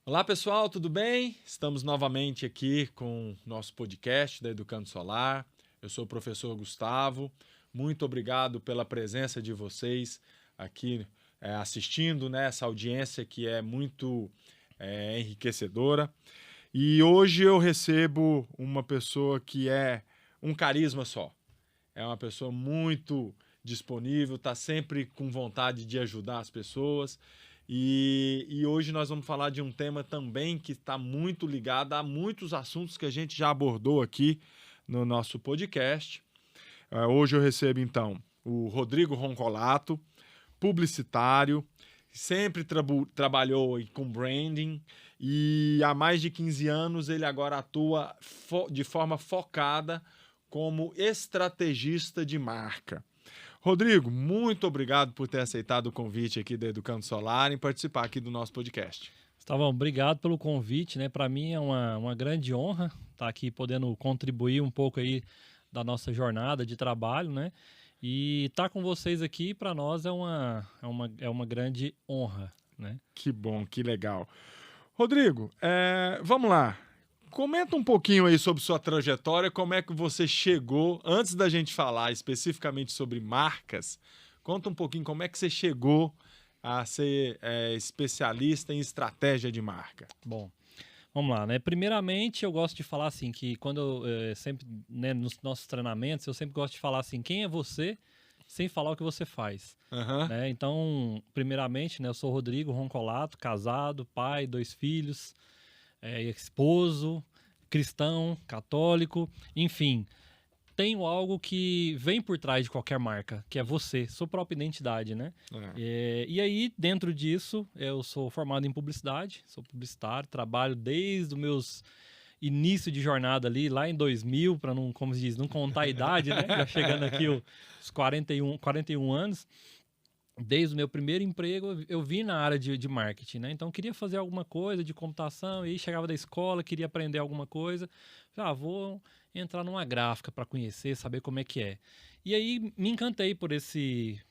Olá pessoal, tudo bem? Estamos novamente aqui com o nosso podcast da Educando Solar. Eu sou o professor Gustavo. Muito obrigado pela presença de vocês aqui assistindo, né, essa audiência que é muito enriquecedora. E hoje eu recebo uma pessoa que é um carisma só. É uma pessoa muito disponível, está sempre com vontade de ajudar as pessoas. E hoje nós vamos falar de um tema também que está muito ligado a muitos assuntos que a gente já abordou aqui no nosso podcast. Hoje eu recebo então o Rodrigo Roncolato, publicitário, sempre trabalhou com branding e há mais de 15 anos ele agora atua de forma focada como estrategista de marca. Rodrigo, muito obrigado por ter aceitado o convite aqui da Educando Solar em participar aqui do nosso podcast. Gustavão, obrigado pelo convite, né? Para mim é uma grande honra estar aqui podendo contribuir um pouco aí da nossa jornada de trabalho, né? E estar com vocês aqui para nós é uma grande honra, né? Que bom, que legal. Rodrigo, vamos lá. Comenta um pouquinho aí sobre sua trajetória, como é que você chegou, antes da gente falar especificamente sobre marcas, conta um pouquinho como é que você chegou a ser especialista em estratégia de marca. Bom, vamos lá, né? Primeiramente, eu gosto de falar assim, que quando eu sempre, né, nos nossos treinamentos, eu sempre gosto de falar assim, quem é você, sem falar o que você faz. Uhum. Né? Então, primeiramente, né, eu sou o Rodrigo Roncolato, casado, pai, 2 filhos, esposo, cristão, católico, enfim, tenho algo que vem por trás de qualquer marca, que é você, sua própria identidade, né? E aí, dentro disso, eu sou formado em publicidade, sou publicitário, trabalho desde os meus início de jornada ali, lá em 2000, para não, como se diz, não contar a idade, né? Já chegando aqui os 41 anos. Desde o meu primeiro emprego, eu vim na área de marketing, né? Então, eu queria fazer alguma coisa de computação, e aí chegava da escola, queria aprender alguma coisa. Vou entrar numa gráfica para conhecer, saber como é que é. E aí, me encantei por esse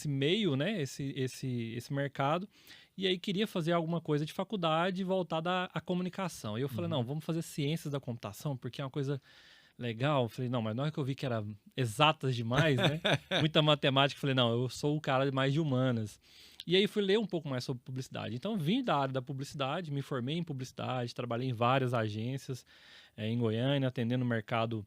meio, né? Esse mercado. E aí, queria fazer alguma coisa de faculdade voltada à comunicação. E eu falei, não, vamos fazer ciências da computação, porque é uma coisa legal. Eu falei, não, mas na hora que eu vi que era exatas demais, né? Muita matemática, eu falei, não, eu sou o cara mais de humanas. E aí fui ler um pouco mais sobre publicidade. Então vim da área da publicidade, me formei em publicidade, trabalhei em várias agências em Goiânia, atendendo o mercado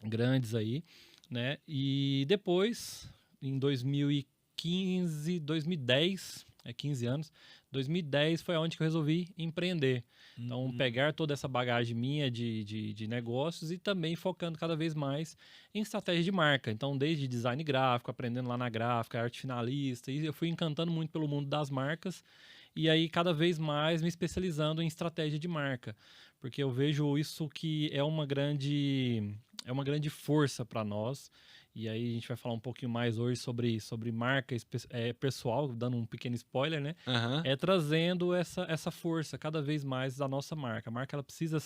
grandes aí, né? E depois, em 2015, 2010, 15 anos, 2010 foi onde que eu resolvi empreender. Então, pegar toda essa bagagem minha de negócios e também focando cada vez mais em estratégia de marca. Então, desde design gráfico, aprendendo lá na gráfica, arte finalista, e eu fui encantando muito pelo mundo das marcas e aí cada vez mais me especializando em estratégia de marca, porque eu vejo isso que é uma grande força para nós. E aí a gente vai falar um pouquinho mais hoje sobre marca pessoal, dando um pequeno spoiler, né? Uhum. Trazendo essa força cada vez mais da nossa marca. A marca ela precisa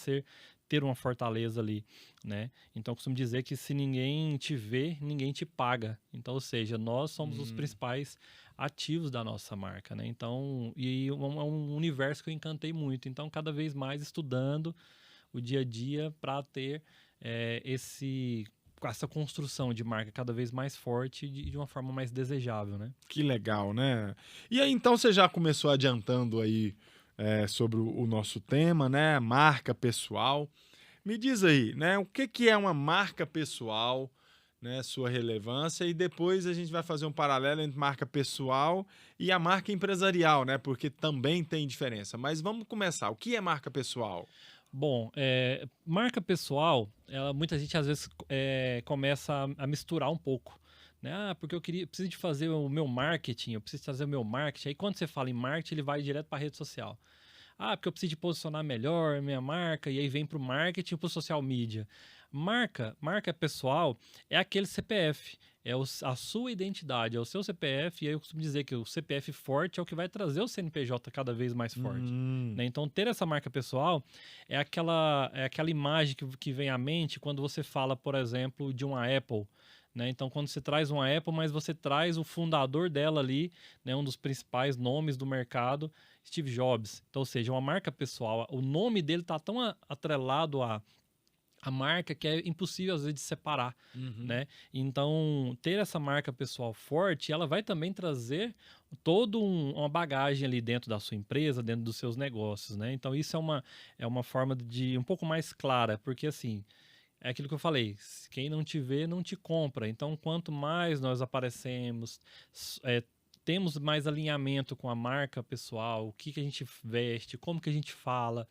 ter uma fortaleza ali, né? Então eu costumo dizer que se ninguém te vê, ninguém te paga. Então, ou seja, nós somos os principais ativos da nossa marca, né? Então, é um universo que eu encantei muito. Então, cada vez mais estudando o dia a dia para ter essa construção de marca cada vez mais forte de uma forma mais desejável, né? Que legal, né? E aí, então, você já começou adiantando aí sobre o nosso tema, né? Marca pessoal. Me diz aí, né? O que é uma marca pessoal, né? Sua relevância, e depois a gente vai fazer um paralelo entre marca pessoal e a marca empresarial, né? Porque também tem diferença. Mas vamos começar. O que é marca pessoal? Bom, marca pessoal, muita gente às vezes começa a misturar um pouco. Né? Porque preciso de fazer o meu marketing, eu preciso fazer o meu marketing. Aí quando você fala em marketing, ele vai direto para a rede social. Porque eu preciso de posicionar melhor minha marca, e aí vem para o marketing e para o social media. Marca pessoal é aquele CPF, a sua identidade, é o seu CPF, e aí eu costumo dizer que o CPF forte é o que vai trazer o CNPJ cada vez mais forte. Né? Então, ter essa marca pessoal é aquela imagem que vem à mente quando você fala, por exemplo, de uma Apple. Né? Então, quando você traz uma Apple, mas você traz o fundador dela ali, né? Um dos principais nomes do mercado, Steve Jobs. Então, ou seja, uma marca pessoal, o nome dele está tão atrelado a marca que é impossível às vezes de separar, né? Então, ter essa marca pessoal forte, ela vai também trazer toda uma bagagem ali dentro da sua empresa, dentro dos seus negócios, né? Então, isso é uma forma de um pouco mais clara, porque assim, é aquilo que eu falei, quem não te vê, não te compra. Então, quanto mais nós aparecemos, temos mais alinhamento com a marca pessoal, o que a gente veste, como que a gente fala,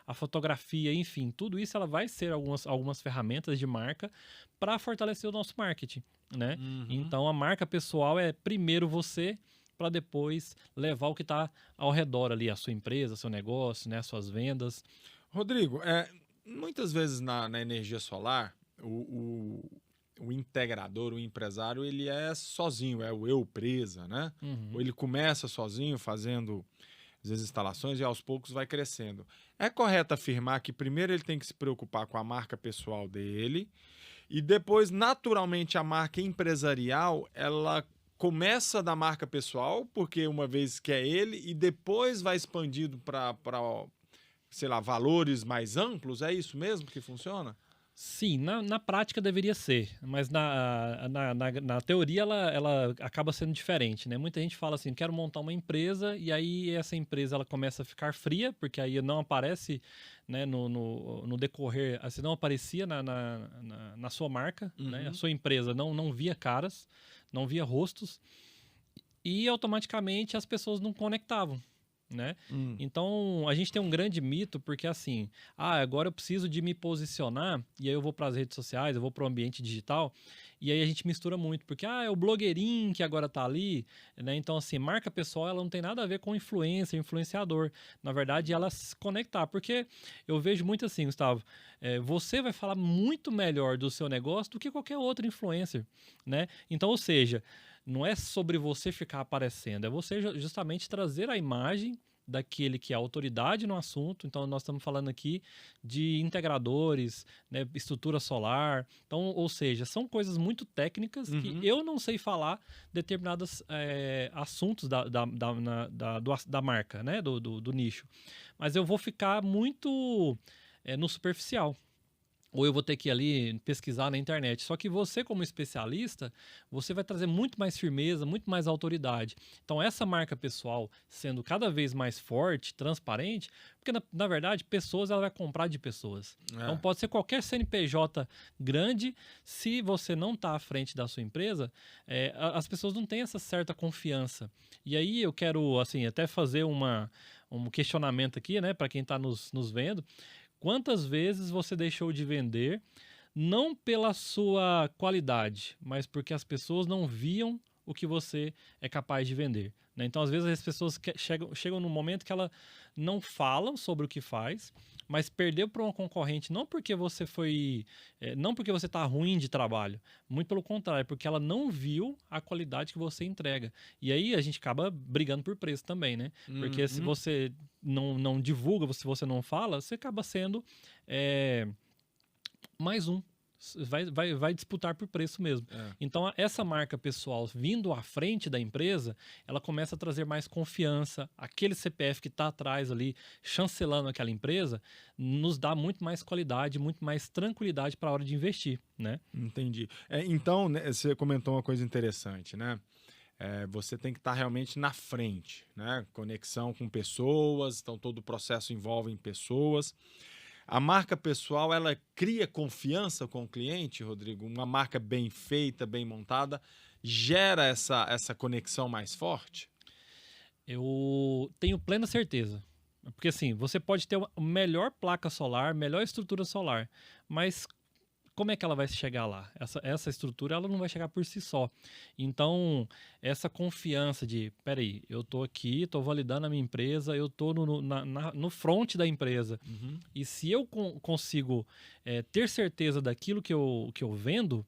a fotografia, enfim, tudo isso ela vai ser algumas ferramentas de marca para fortalecer o nosso marketing, né? Então, a marca pessoal é primeiro você, para depois levar o que está ao redor ali, a sua empresa, seu negócio, né, suas vendas. Rodrigo, muitas vezes na energia solar, o integrador, o empresário, ele é sozinho, é o eu presa, né? Ou ele começa sozinho fazendo as instalações e aos poucos vai crescendo. É correto afirmar que primeiro ele tem que se preocupar com a marca pessoal dele e depois, naturalmente, a marca empresarial, ela começa da marca pessoal, porque uma vez que é ele, e depois vai expandindo para sei lá, valores mais amplos? É isso mesmo que funciona? Sim, na prática deveria ser, mas na teoria ela acaba sendo diferente, né? Muita gente fala assim, quero montar uma empresa, e aí essa empresa ela começa a ficar fria, porque aí não aparece, né, no decorrer, assim, não aparecia na sua marca, né? A sua empresa não via caras, não via rostos, e automaticamente as pessoas não conectavam, né? Então, a gente tem um grande mito, porque assim, agora eu preciso de me posicionar, e aí eu vou para as redes sociais, eu vou para o ambiente digital, e aí a gente mistura muito, porque é o blogueirinho que agora tá ali, né? Então, assim, marca pessoal, ela não tem nada a ver com influencer, influenciador. Na verdade, ela se conectar, porque eu vejo muito assim, Gustavo, você vai falar muito melhor do seu negócio do que qualquer outro influencer, né? Então, ou seja, não é sobre você ficar aparecendo, é você justamente trazer a imagem daquele que é autoridade no assunto. Então, nós estamos falando aqui de integradores, né, estrutura solar. Então, ou seja, são coisas muito técnicas que eu não sei falar determinados assuntos da marca, né, do nicho. Mas eu vou ficar muito no superficial. Ou eu vou ter que ir ali pesquisar na internet. Só que você, como especialista, você vai trazer muito mais firmeza, muito mais autoridade. Então, essa marca pessoal sendo cada vez mais forte, transparente, porque, na verdade, pessoas, ela vai comprar de pessoas. Então, pode ser qualquer CNPJ grande, se você não está à frente da sua empresa, as pessoas não têm essa certa confiança. E aí, eu quero, assim, até fazer um questionamento aqui, né, para quem está nos vendo. Quantas vezes você deixou de vender, não pela sua qualidade, mas porque as pessoas não viam o que você é capaz de vender, né? Então, às vezes, as pessoas chegam num momento que ela não falam sobre o que faz, mas perdeu para uma concorrente não porque você não porque você está ruim de trabalho, muito pelo contrário, porque ela não viu a qualidade que você entrega. E aí a gente acaba brigando por preço também, né? Porque se você não divulga, se você não fala, você acaba sendo mais um. Vai disputar por preço mesmo. Então, essa marca pessoal vindo à frente da empresa, ela começa a trazer mais confiança. Aquele CPF que está atrás ali, chancelando aquela empresa, nos dá muito mais qualidade, muito mais tranquilidade para a hora de investir, né? Entendi. Então, né, você comentou uma coisa interessante, né? Você tem que estar realmente na frente, né? Conexão com pessoas, então todo o processo envolve pessoas. A marca pessoal, ela cria confiança com o cliente, Rodrigo? Uma marca bem feita, bem montada, gera essa conexão mais forte? Eu tenho plena certeza. Porque assim, você pode ter a melhor placa solar, melhor estrutura solar, mas como é que ela vai chegar lá? Essa estrutura ela não vai chegar por si só. Então, essa confiança de, peraí, eu tô aqui, tô validando a minha empresa, eu tô no front da empresa. E se eu consigo ter certeza daquilo que eu vendo,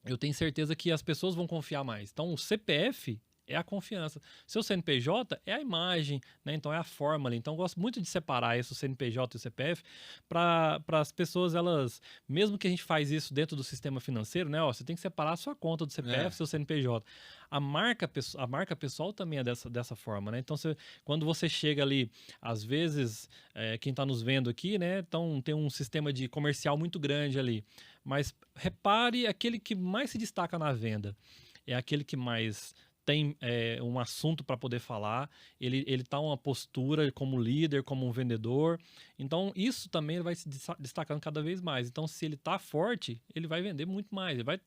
eu tenho certeza que as pessoas vão confiar mais. Então, o CPF é a confiança. Seu CNPJ é a imagem, né? Então é a forma ali. Então eu gosto muito de separar isso, o CNPJ e o CPF, para as pessoas, elas, mesmo que a gente faz isso dentro do sistema financeiro, né? Ó, você tem que separar a sua conta do CPF e seu CNPJ. A marca pessoal também é dessa forma, né? Então, quando você chega ali, às vezes, quem está nos vendo aqui, né? Então, tem um sistema de comercial muito grande ali. Mas repare aquele que mais se destaca na venda. É aquele que mais tem um assunto para poder falar, ele tá uma postura como líder, como um vendedor. Então, isso também vai se destacando cada vez mais. Então, se ele tá forte, ele vai vender muito mais, ele vai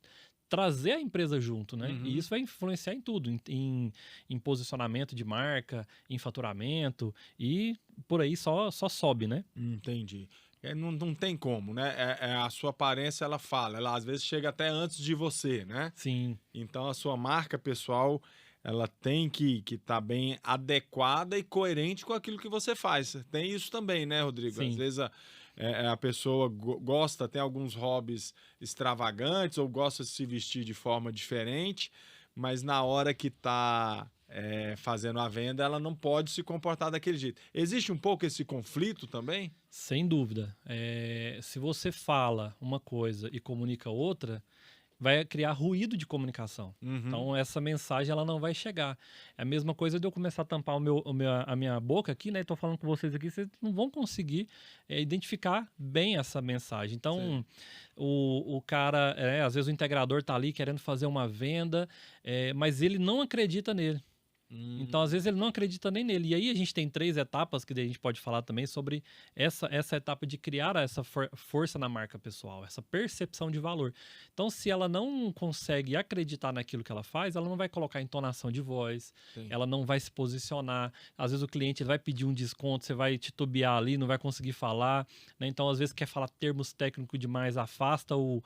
trazer a empresa junto, né? Uhum. E isso vai influenciar em tudo, em posicionamento de marca, em faturamento, e por aí só sobe, né? Entendi. Não tem como, né? A sua aparência, ela fala, ela às vezes chega até antes de você, né? Sim, Então a sua marca pessoal, ela tem que estar bem adequada e coerente com aquilo que você faz. Tem isso também, né, Rodrigo? Às sim. vezes a pessoa gosta, tem alguns hobbies extravagantes ou gosta de se vestir de forma diferente, mas na hora que está fazendo a venda, ela não pode se comportar daquele jeito. Existe um pouco esse conflito também? Sem dúvida. Se você fala uma coisa e comunica outra, vai criar ruído de comunicação. Uhum. Então, essa mensagem ela não vai chegar. É a mesma coisa de eu começar a tampar a minha boca aqui, né? Estou falando com vocês aqui, vocês não vão conseguir identificar bem essa mensagem. Então, o cara, às vezes o integrador está ali querendo fazer uma venda, mas ele não acredita nele. Então, às vezes, ele não acredita nem nele. E aí, a gente tem 3 etapas que a gente pode falar também sobre essa etapa de criar essa força na marca pessoal, essa percepção de valor. Então, se ela não consegue acreditar naquilo que ela faz, ela não vai colocar entonação de voz, ela não vai se posicionar. Às vezes, o cliente ele vai pedir um desconto, você vai titubear ali, não vai conseguir falar, né? Então, às vezes, quer falar termos técnicos demais, afasta o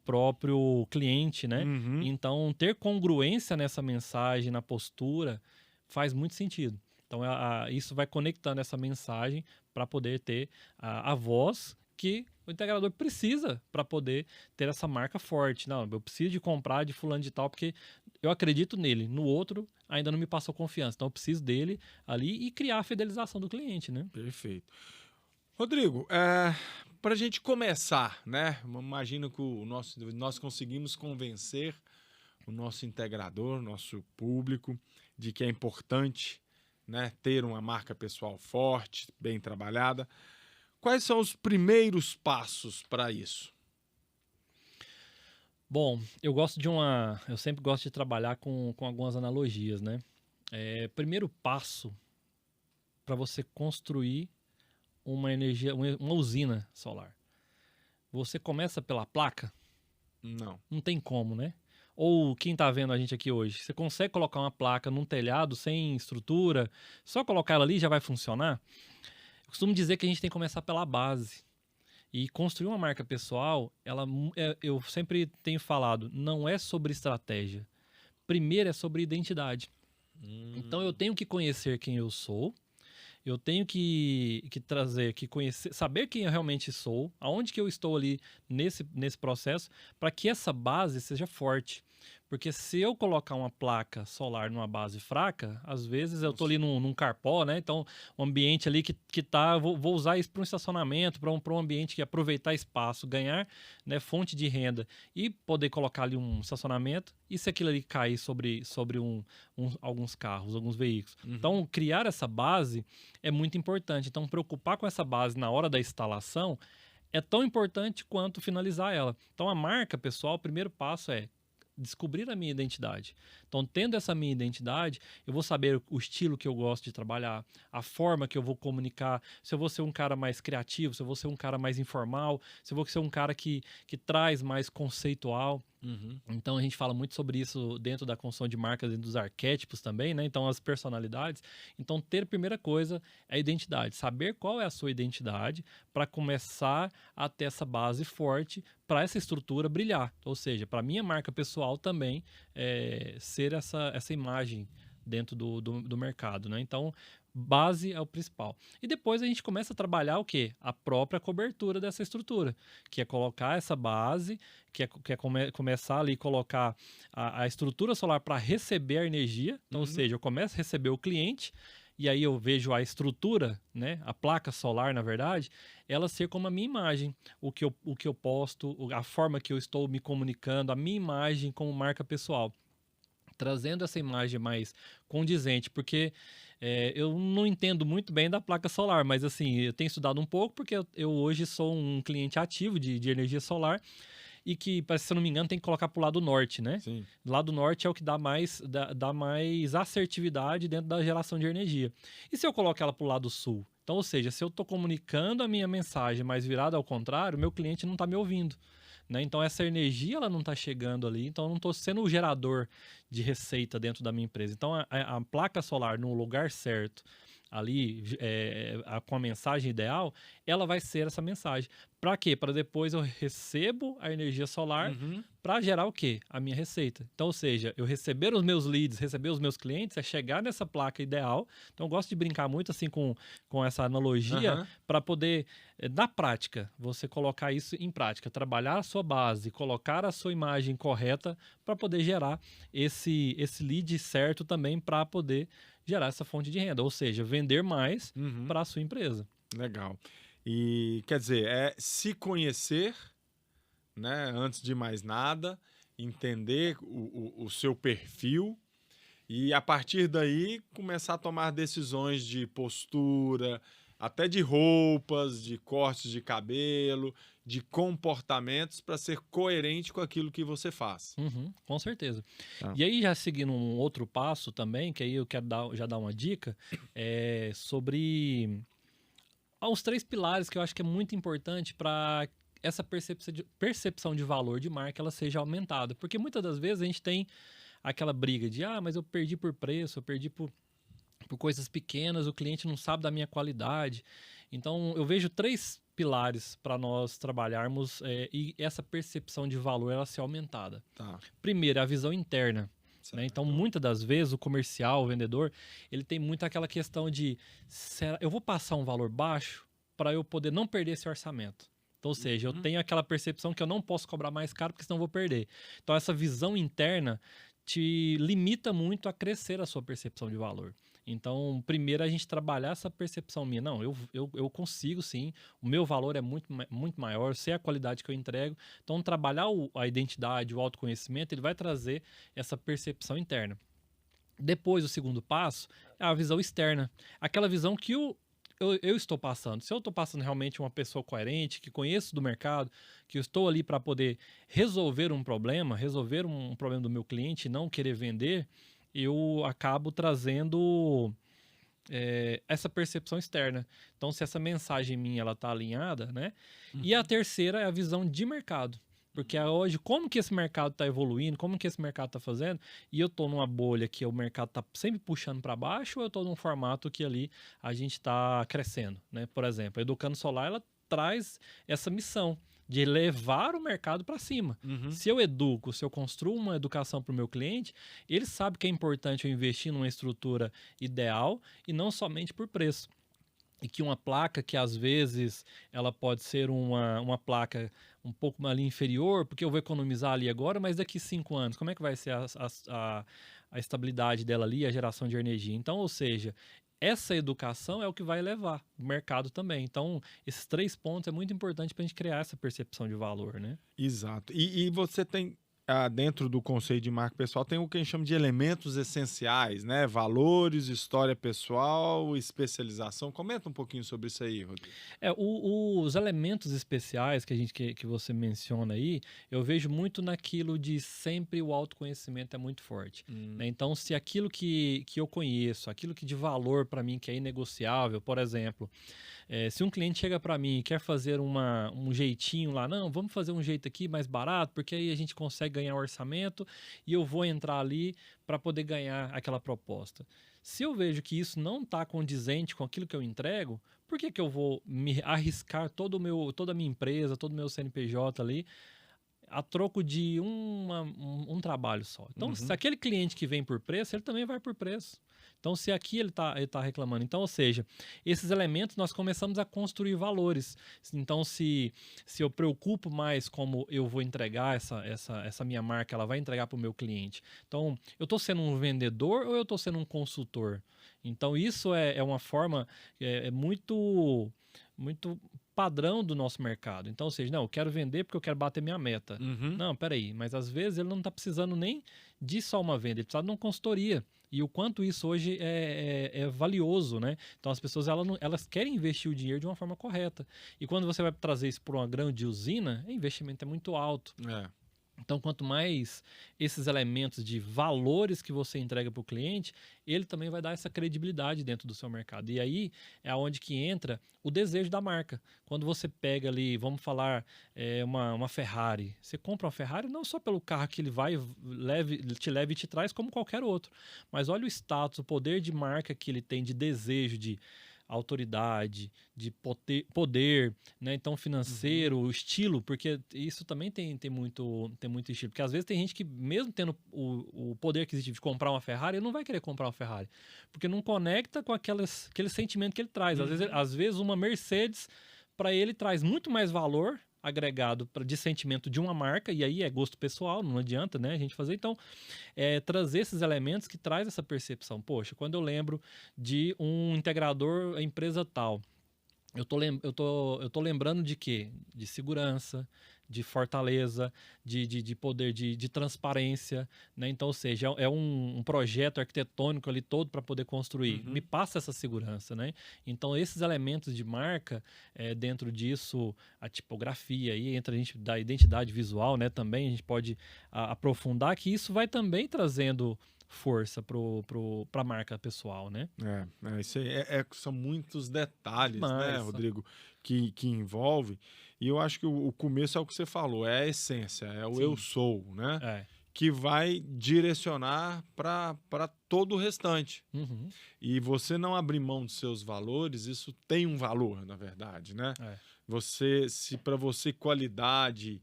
próprio cliente, né? Uhum. Então, ter congruência nessa mensagem, na postura, faz muito sentido. Então, isso vai conectando essa mensagem para poder ter a voz que o integrador precisa para poder ter essa marca forte. Não, eu preciso de comprar de fulano de tal porque eu acredito nele. No outro, ainda não me passou confiança. Então, eu preciso dele ali e criar a fidelização do cliente, né? Perfeito. Rodrigo, para a gente começar, né? Imagino que nós conseguimos convencer o nosso integrador, nosso público, de que é importante, né, ter uma marca pessoal forte, bem trabalhada. Quais são os primeiros passos para isso? Bom, eu sempre gosto de trabalhar com algumas analogias, né? Primeiro passo para você construir uma uma usina solar. Você começa pela placa? Não. Não tem como, né? Ou quem tá vendo a gente aqui hoje, você consegue colocar uma placa num telhado sem estrutura, só colocar ela ali já vai funcionar? Eu costumo dizer que a gente tem que começar pela base. E construir uma marca pessoal, eu sempre tenho falado, não é sobre estratégia. Primeiro é sobre identidade. Então eu tenho que conhecer quem eu sou, eu tenho que conhecer, saber quem eu realmente sou, aonde que eu estou ali nesse processo, para que essa base seja forte. Porque se eu colocar uma placa solar numa base fraca, às vezes eu estou ali num carpó, né? Então, um ambiente ali que tá. Vou usar isso para um estacionamento, para um ambiente que aproveitar espaço, ganhar, né, fonte de renda e poder colocar ali um estacionamento. E se aquilo ali cair sobre alguns carros, alguns veículos. Uhum. Então, criar essa base é muito importante. Então, preocupar com essa base na hora da instalação é tão importante quanto finalizar ela. Então, a marca, pessoal, o primeiro passo é descobrir a minha identidade. Então, tendo essa minha identidade, eu vou saber o estilo que eu gosto de trabalhar, a forma que eu vou comunicar, se eu vou ser um cara mais criativo, se eu vou ser um cara mais informal, se eu vou ser um cara que traz mais conceitual. Uhum. Então, a gente fala muito sobre isso dentro da construção de marcas e dos arquétipos também, né? Então, as personalidades. Então, ter a primeira coisa é a identidade. Saber qual é a sua identidade para começar a ter essa base forte para essa estrutura brilhar. Ou seja, para a minha marca pessoal também ser essa imagem dentro do mercado, né? Então, base é o principal. E depois a gente começa a trabalhar o quê? A própria cobertura dessa estrutura, que é colocar essa base, começar ali colocar a estrutura solar para receber a energia. Então, ou seja, eu começo a receber o cliente, e aí eu vejo a estrutura, né, a placa solar, na verdade, ela ser como a minha imagem, o que eu posto, a forma que eu estou me comunicando, a minha imagem como marca pessoal. Trazendo essa imagem mais condizente, porque eu não entendo muito bem da placa solar, mas assim, eu tenho estudado um pouco, porque eu hoje sou um cliente ativo de energia solar, e que, se eu não me engano, tem que colocar para o lado norte, né? Sim. Do lado norte é o que dá mais assertividade dentro da geração de energia. E se eu coloco ela para o lado sul? Então, ou seja, se eu estou comunicando a minha mensagem mais virada ao contrário, o meu cliente não está me ouvindo. Né? Então, essa energia ela não está chegando ali, então eu não estou sendo o gerador de receita dentro da minha empresa. Então, a placa solar no lugar certo, ali com a mensagem ideal, ela vai ser essa mensagem. Para quê? Para depois eu recebo a energia solar para gerar o quê? A minha receita. Então, ou seja, eu receber os meus leads, receber os meus clientes, é chegar nessa placa ideal. Então, eu gosto de brincar muito assim com essa analogia para poder, na prática, você colocar isso em prática, trabalhar a sua base, colocar a sua imagem correta para poder gerar esse lead certo também para poder gerar essa fonte de renda, ou seja, vender mais para a sua empresa. Legal. E, quer dizer, é se conhecer, né, antes de mais nada, entender o seu perfil e, a partir daí, começar a tomar decisões de postura, até de roupas, de cortes de cabelo, de comportamentos para ser coerente com aquilo que você faz. Com certeza. Tá. E aí, já seguindo um outro passo também, que aí eu quero já dar uma dica, sobre os 3 pilares que eu acho que é muito importante para essa percepção de valor de marca ela seja aumentada. Porque muitas das vezes a gente tem aquela briga de, mas eu perdi por preço, eu perdi por coisas pequenas, o cliente não sabe da minha qualidade. Então, eu vejo 3 pilares para nós trabalharmos e essa percepção de valor ela ser aumentada. Tá. Primeiro, a visão interna. Né? Então, muitas das vezes, o comercial, o vendedor, ele tem muito aquela questão de, eu vou passar um valor baixo para eu poder não perder esse orçamento. Então, ou seja, eu tenho aquela percepção que eu não posso cobrar mais caro porque senão eu vou perder. Então, essa visão interna te limita muito a crescer a sua percepção de valor. Então, primeiro a gente trabalhar essa percepção minha. Não, eu consigo sim, o meu valor é muito, muito maior, eu sei a qualidade que eu entrego. Então, trabalhar a identidade, o autoconhecimento, ele vai trazer essa percepção interna. Depois, o segundo passo é a visão externa. Aquela visão que eu estou passando. Se eu estou passando realmente uma pessoa coerente, que conheço do mercado, que eu estou ali para poder resolver um problema do meu cliente, não querer vender, eu acabo trazendo essa percepção externa. Então, se essa mensagem minha ela está alinhada, né? E a terceira é a visão de mercado. Porque hoje, como que esse mercado está evoluindo, como que esse mercado está fazendo, e eu estou numa bolha que o mercado está sempre puxando para baixo, ou eu estou num formato que ali a gente está crescendo, né? Por exemplo, a Educando Solar, ela traz essa missão de levar o mercado para cima. Se eu educo, se eu construo uma educação para o meu cliente, ele sabe que é importante eu investir numa estrutura ideal e não somente por preço. E que uma placa que às vezes ela pode ser uma placa um pouco ali inferior, porque eu vou economizar ali agora, mas daqui 5 anos, como é que vai ser a estabilidade dela ali, a geração de energia? Então, ou seja, essa educação é o que vai levar o mercado também. Então, esses 3 pontos é muito importante para a gente criar essa percepção de valor, né? Exato. E você tem, dentro do conceito de marca pessoal, tem o que a gente chama de elementos essenciais, né? Valores, história pessoal, especialização. Comenta um pouquinho sobre isso aí, Rodrigo. Os elementos especiais que você menciona aí, eu vejo muito naquilo de sempre o autoconhecimento é muito forte. Né? Então, se aquilo que eu conheço, aquilo que de valor para mim que é inegociável, por exemplo, se um cliente chega para mim e quer fazer um jeitinho lá, não, vamos fazer um jeito aqui mais barato, porque aí a gente consegue ganhar orçamento e eu vou entrar ali para poder ganhar aquela proposta. Se eu vejo que isso não está condizente com aquilo que eu entrego, por que eu vou me arriscar toda a minha empresa, todo o meu CNPJ ali, a troco de um trabalho só? Então, se aquele cliente que vem por preço, ele também vai por preço. Então, se aqui ele tá reclamando. Então, ou seja, esses elementos nós começamos a construir valores. Então, se eu preocupo mais como eu vou entregar essa minha marca, ela vai entregar para o meu cliente. Então, eu estou sendo um vendedor ou eu estou sendo um consultor? Então, isso é uma forma muito, muito padrão do nosso mercado. Então, ou seja, não, eu quero vender porque eu quero bater minha meta. Uhum. Não, peraí, mas às vezes ele não está precisando nem de só uma venda, ele precisa de uma consultoria. E o quanto isso hoje é valioso, né? Então as pessoas elas querem investir o dinheiro de uma forma correta. E quando você vai trazer isso para uma grande usina, o investimento é muito alto. É. Então, quanto mais esses elementos de valores que você entrega para o cliente, ele também vai dar essa credibilidade dentro do seu mercado. E aí é onde que entra o desejo da marca. Quando você pega ali, vamos falar, uma Ferrari. Você compra uma Ferrari não só pelo carro que ele te leva e te traz, como qualquer outro. Mas olha o status, o poder de marca que ele tem, de desejo, de autoridade, de poder, né? Então financeiro, o estilo, porque isso também tem muito estilo, porque às vezes tem gente que mesmo tendo o poder aquisitivo de comprar uma Ferrari, ele não vai querer comprar uma Ferrari, porque não conecta com aquele sentimento que ele traz. Às vezes uma Mercedes para ele traz muito mais valor agregado de sentimento de uma marca, e aí é gosto pessoal, não adianta, né, a gente fazer. Então, trazer esses elementos que traz essa percepção. Poxa, quando eu lembro de um integrador, a empresa tal, eu tô lembrando de quê? De segurança, de fortaleza, de poder, de transparência, né? Então, ou seja, é um projeto arquitetônico ali todo para poder construir. Me passa essa segurança, né? Então, esses elementos de marca, dentro disso, a tipografia, aí entra a gente da identidade visual, né? Também a gente pode aprofundar que isso vai também trazendo força para a marca pessoal, né? Isso aí são muitos detalhes, né, Mas, Rodrigo, que envolve. E eu acho que o começo é o que você falou, é a essência, é o sim, eu sou, né? Que vai direcionar para todo o restante. Uhum. E você não abrir mão dos seus valores, isso tem um valor, na verdade, né? Se para você qualidade,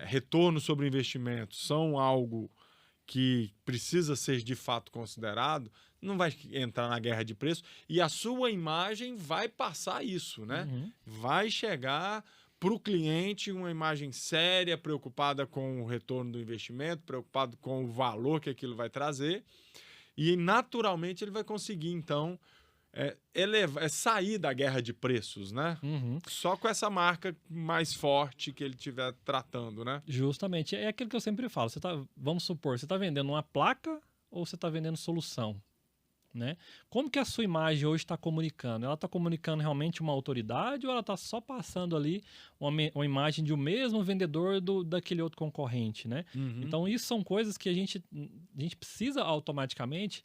retorno sobre investimento são algo que precisa ser de fato considerado, não vai entrar na guerra de preço e a sua imagem vai passar isso, né? Uhum. Vai chegar para o cliente uma imagem séria, preocupada com o retorno do investimento, preocupado com o valor que aquilo vai trazer, e naturalmente ele vai conseguir, então, sair da guerra de preços, né? Uhum. Só com essa marca mais forte que ele estiver tratando, né? Justamente. É aquilo que eu sempre falo. Vamos supor, você está vendendo uma placa ou você está vendendo solução? Né? Como que a sua imagem hoje está comunicando? Ela está comunicando realmente uma autoridade ou ela está só passando ali uma imagem de um mesmo vendedor daquele outro concorrente, né? Uhum. Então, isso são coisas que a gente precisa automaticamente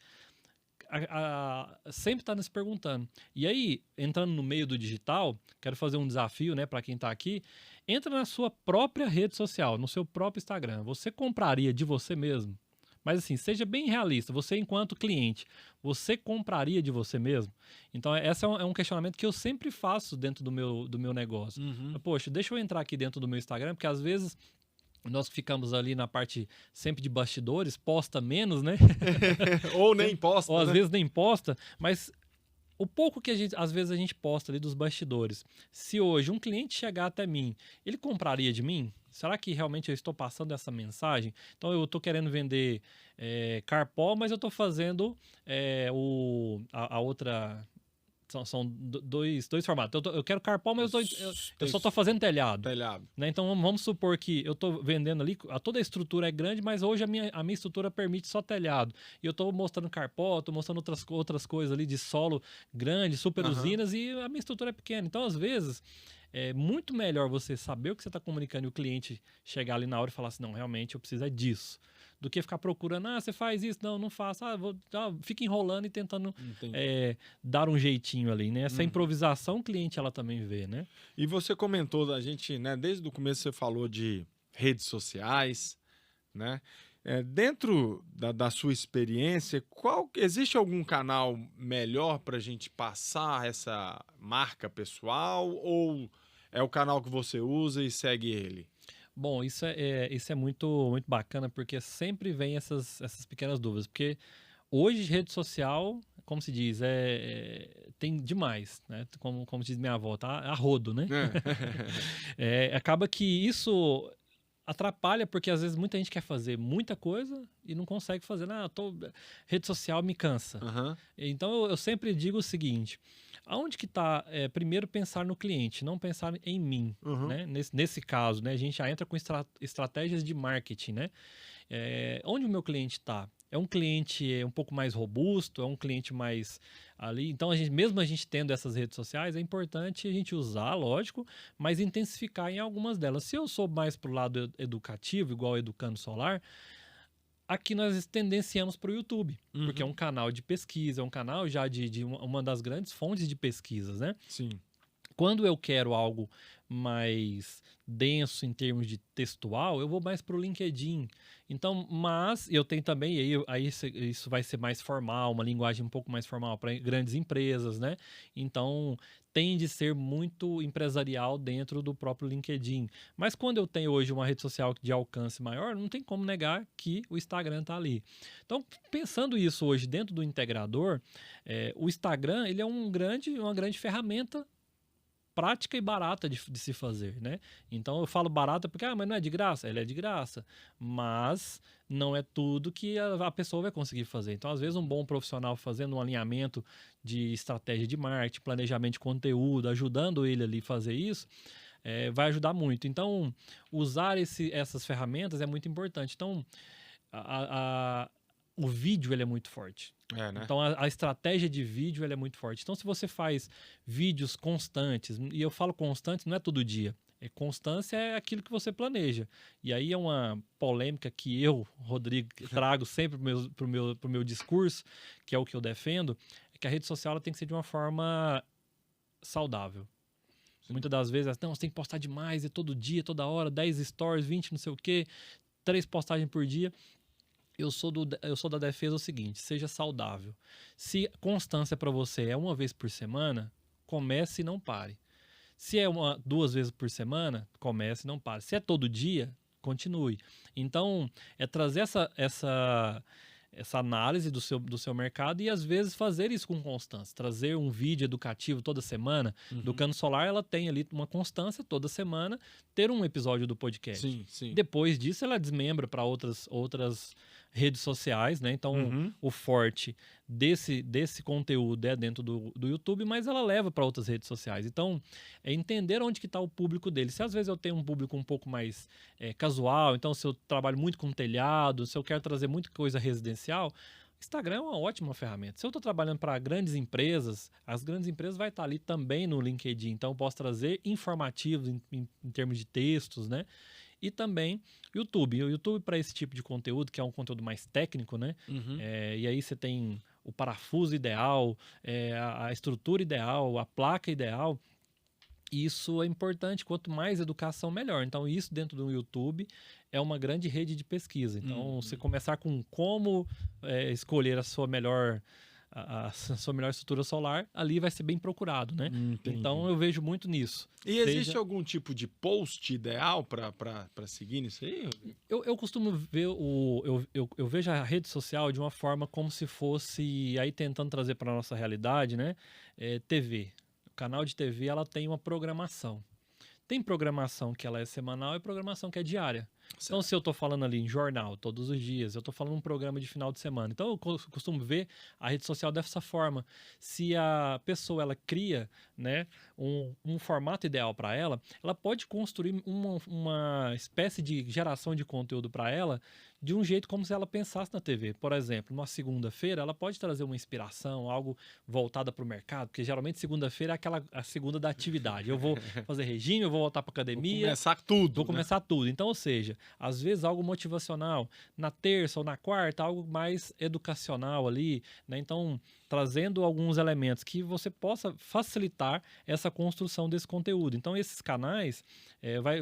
sempre estar se perguntando. E aí, entrando no meio do digital, quero fazer um desafio, né, para quem está aqui. Entra na sua própria rede social, no seu próprio Instagram. Você compraria de você mesmo? Mas assim, seja bem realista. Você, enquanto cliente, você compraria de você mesmo? Então, esse é um questionamento que eu sempre faço dentro do meu negócio. Poxa, deixa eu entrar aqui dentro do meu Instagram, porque às vezes nós ficamos ali na parte sempre de bastidores, posta menos, né? Ou nem posta, ou às né? vezes nem posta, mas o pouco que às vezes a gente posta ali dos bastidores, se hoje um cliente chegar até mim, ele compraria de mim? Será que realmente eu estou passando essa mensagem? Então eu estou querendo vender carpó, mas eu estou fazendo a outra... São dois formatos. Eu quero carpó, mas eu só estou fazendo telhado. Né? Então vamos supor que eu estou vendendo ali, toda a estrutura é grande, mas hoje a minha estrutura permite só telhado. E eu estou mostrando carpó, estou mostrando outras coisas ali de solo grande, super usinas, e a minha estrutura é pequena. Então, às vezes, é muito melhor você saber o que você está comunicando e o cliente chegar ali na hora e falar assim, não, realmente eu preciso disso. Do que ficar procurando, você faz isso, não faço, fica enrolando e tentando dar um jeitinho ali, né? Essa improvisação o cliente ela também vê, né? E você comentou da gente, né? Desde o começo você falou de redes sociais, né? Dentro da sua experiência, existe algum canal melhor para a gente passar essa marca pessoal ou é o canal que você usa e segue ele? Bom, isso é muito, muito bacana, porque sempre vem essas pequenas dúvidas. Porque Hoje, rede social, como se diz, tem demais, né? Como diz minha avó, tá a rodo, né? Acaba que isso atrapalha, porque às vezes muita gente quer fazer muita coisa e não consegue fazer. Rede social me cansa. Aham. Então eu sempre digo o seguinte: aonde que está, primeiro pensar no cliente, não pensar em mim, Uhum. né? Nesse caso, né, a gente já entra com estratégias de marketing, né? Onde o meu cliente está? É um cliente um pouco mais robusto, é um cliente mais ali. Então, mesmo a gente tendo essas redes sociais, é importante a gente usar, lógico, mas intensificar em algumas delas. Se eu sou mais para o lado educativo, igual Educando Solar, aqui nós tendenciamos para o YouTube, porque é Uhum. um canal de pesquisa, é um canal já de uma das grandes fontes de pesquisas, né? Sim. Quando eu quero algo mais denso em termos de textual, eu vou mais para o LinkedIn. Então, mas eu tenho também, isso vai ser mais formal, uma linguagem um pouco mais formal para grandes empresas, né? Então, tem de ser muito empresarial dentro do próprio LinkedIn. Mas quando eu tenho hoje uma rede social de alcance maior, não tem como negar que o Instagram está ali. Então, pensando isso hoje dentro do integrador, o Instagram ele é uma grande ferramenta prática e barata de se fazer, né? Então eu falo barata porque, mas não é de graça? Ela é de graça, mas não é tudo que a pessoa vai conseguir fazer. Então, às vezes, um bom profissional fazendo um alinhamento de estratégia de marketing, planejamento de conteúdo, ajudando ele ali a fazer isso, vai ajudar muito. Então, usar essas ferramentas é muito importante. Então, o vídeo ele é muito forte. Né? Então a estratégia de vídeo ela é muito forte. Então se você faz vídeos constantes, e eu falo constantes, não é todo dia. Constância é aquilo que você planeja. E aí é uma polêmica que eu, Rodrigo, trago sempre pro meu discurso, que é o que eu defendo, é que a rede social ela tem que ser de uma forma saudável. Sim. Muitas das vezes, não, você tem que postar demais, e todo dia, toda hora, 10 stories, 20 não sei o quê, 3 postagens por dia. Eu sou da defesa o seguinte: seja saudável. Se constância para você é uma vez por semana, comece e não pare. Se é 2 vezes por semana, comece e não pare. Se é todo dia, continue. Então, é trazer essa análise do seu mercado e às vezes fazer isso com constância. Trazer um vídeo educativo toda semana. Do Cano Solar, ela tem ali uma constância toda semana, ter um episódio do podcast. Sim, sim. Depois disso, ela desmembra para outras redes sociais, né? Então, o forte desse conteúdo é dentro do YouTube, mas ela leva para outras redes sociais. Então, é entender onde que está o público dele. Se às vezes eu tenho um público um pouco mais casual, então se eu trabalho muito com telhado, se eu quero trazer muita coisa residencial, Instagram é uma ótima ferramenta. Se eu estou trabalhando para grandes empresas, as grandes empresas vai estar ali também no LinkedIn. Então, eu posso trazer informativos em termos de textos, né? E também YouTube. O YouTube para esse tipo de conteúdo, que é um conteúdo mais técnico, né? E aí você tem o parafuso ideal, a estrutura ideal, a placa ideal. Isso é importante. Quanto mais educação, melhor. Então, isso dentro do YouTube é uma grande rede de pesquisa. Então, você começar com como escolher a sua melhor estrutura solar, ali vai ser bem procurado, né? Entendi. Então eu vejo muito nisso. E existe algum tipo de post ideal para seguir nisso aí? Eu costumo ver eu vejo a rede social de uma forma como se fosse, aí tentando trazer para nossa realidade, né? TV. O canal de TV ela tem uma programação. Tem programação que ela é semanal e programação que é diária. Certo. Então, se eu estou falando ali em jornal todos os dias, eu estou falando um programa de final de semana. Então, eu costumo ver a rede social dessa forma. Se a pessoa ela cria, né, um formato ideal para ela pode construir uma espécie de geração de conteúdo para ela de um jeito como se ela pensasse na TV. Por exemplo, numa segunda-feira, ela pode trazer uma inspiração, algo voltada para o mercado, porque geralmente segunda-feira é a segunda da atividade. Eu vou fazer regime, eu vou voltar para academia. Vou começar tudo. Vou começar tudo. Então, ou seja, às vezes algo motivacional. Na terça ou na quarta, algo mais educacional ali, né? Então, trazendo alguns elementos que você possa facilitar essa construção desse conteúdo. Então, esses canais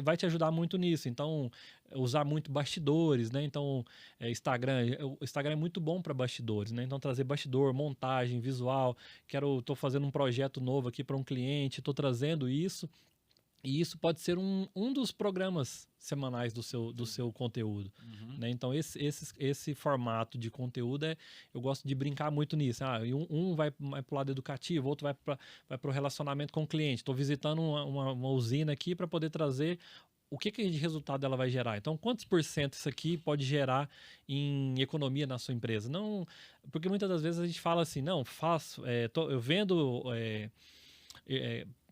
vai te ajudar muito nisso. Então, usar muito bastidores, né? Então, o Instagram é muito bom para bastidores, né? Então, trazer bastidor, montagem, visual. Estou fazendo um projeto novo aqui para um cliente, estou trazendo isso. E isso pode ser um dos programas semanais do seu conteúdo. Né? Então, esse formato de conteúdo, eu gosto de brincar muito nisso. Um vai para o lado educativo, outro vai para o relacionamento com o cliente. Estou visitando uma usina aqui para poder trazer o que de resultado ela vai gerar. Então, quantos por cento isso aqui pode gerar em economia na sua empresa? Não, porque muitas das vezes a gente fala assim, não, eu vendo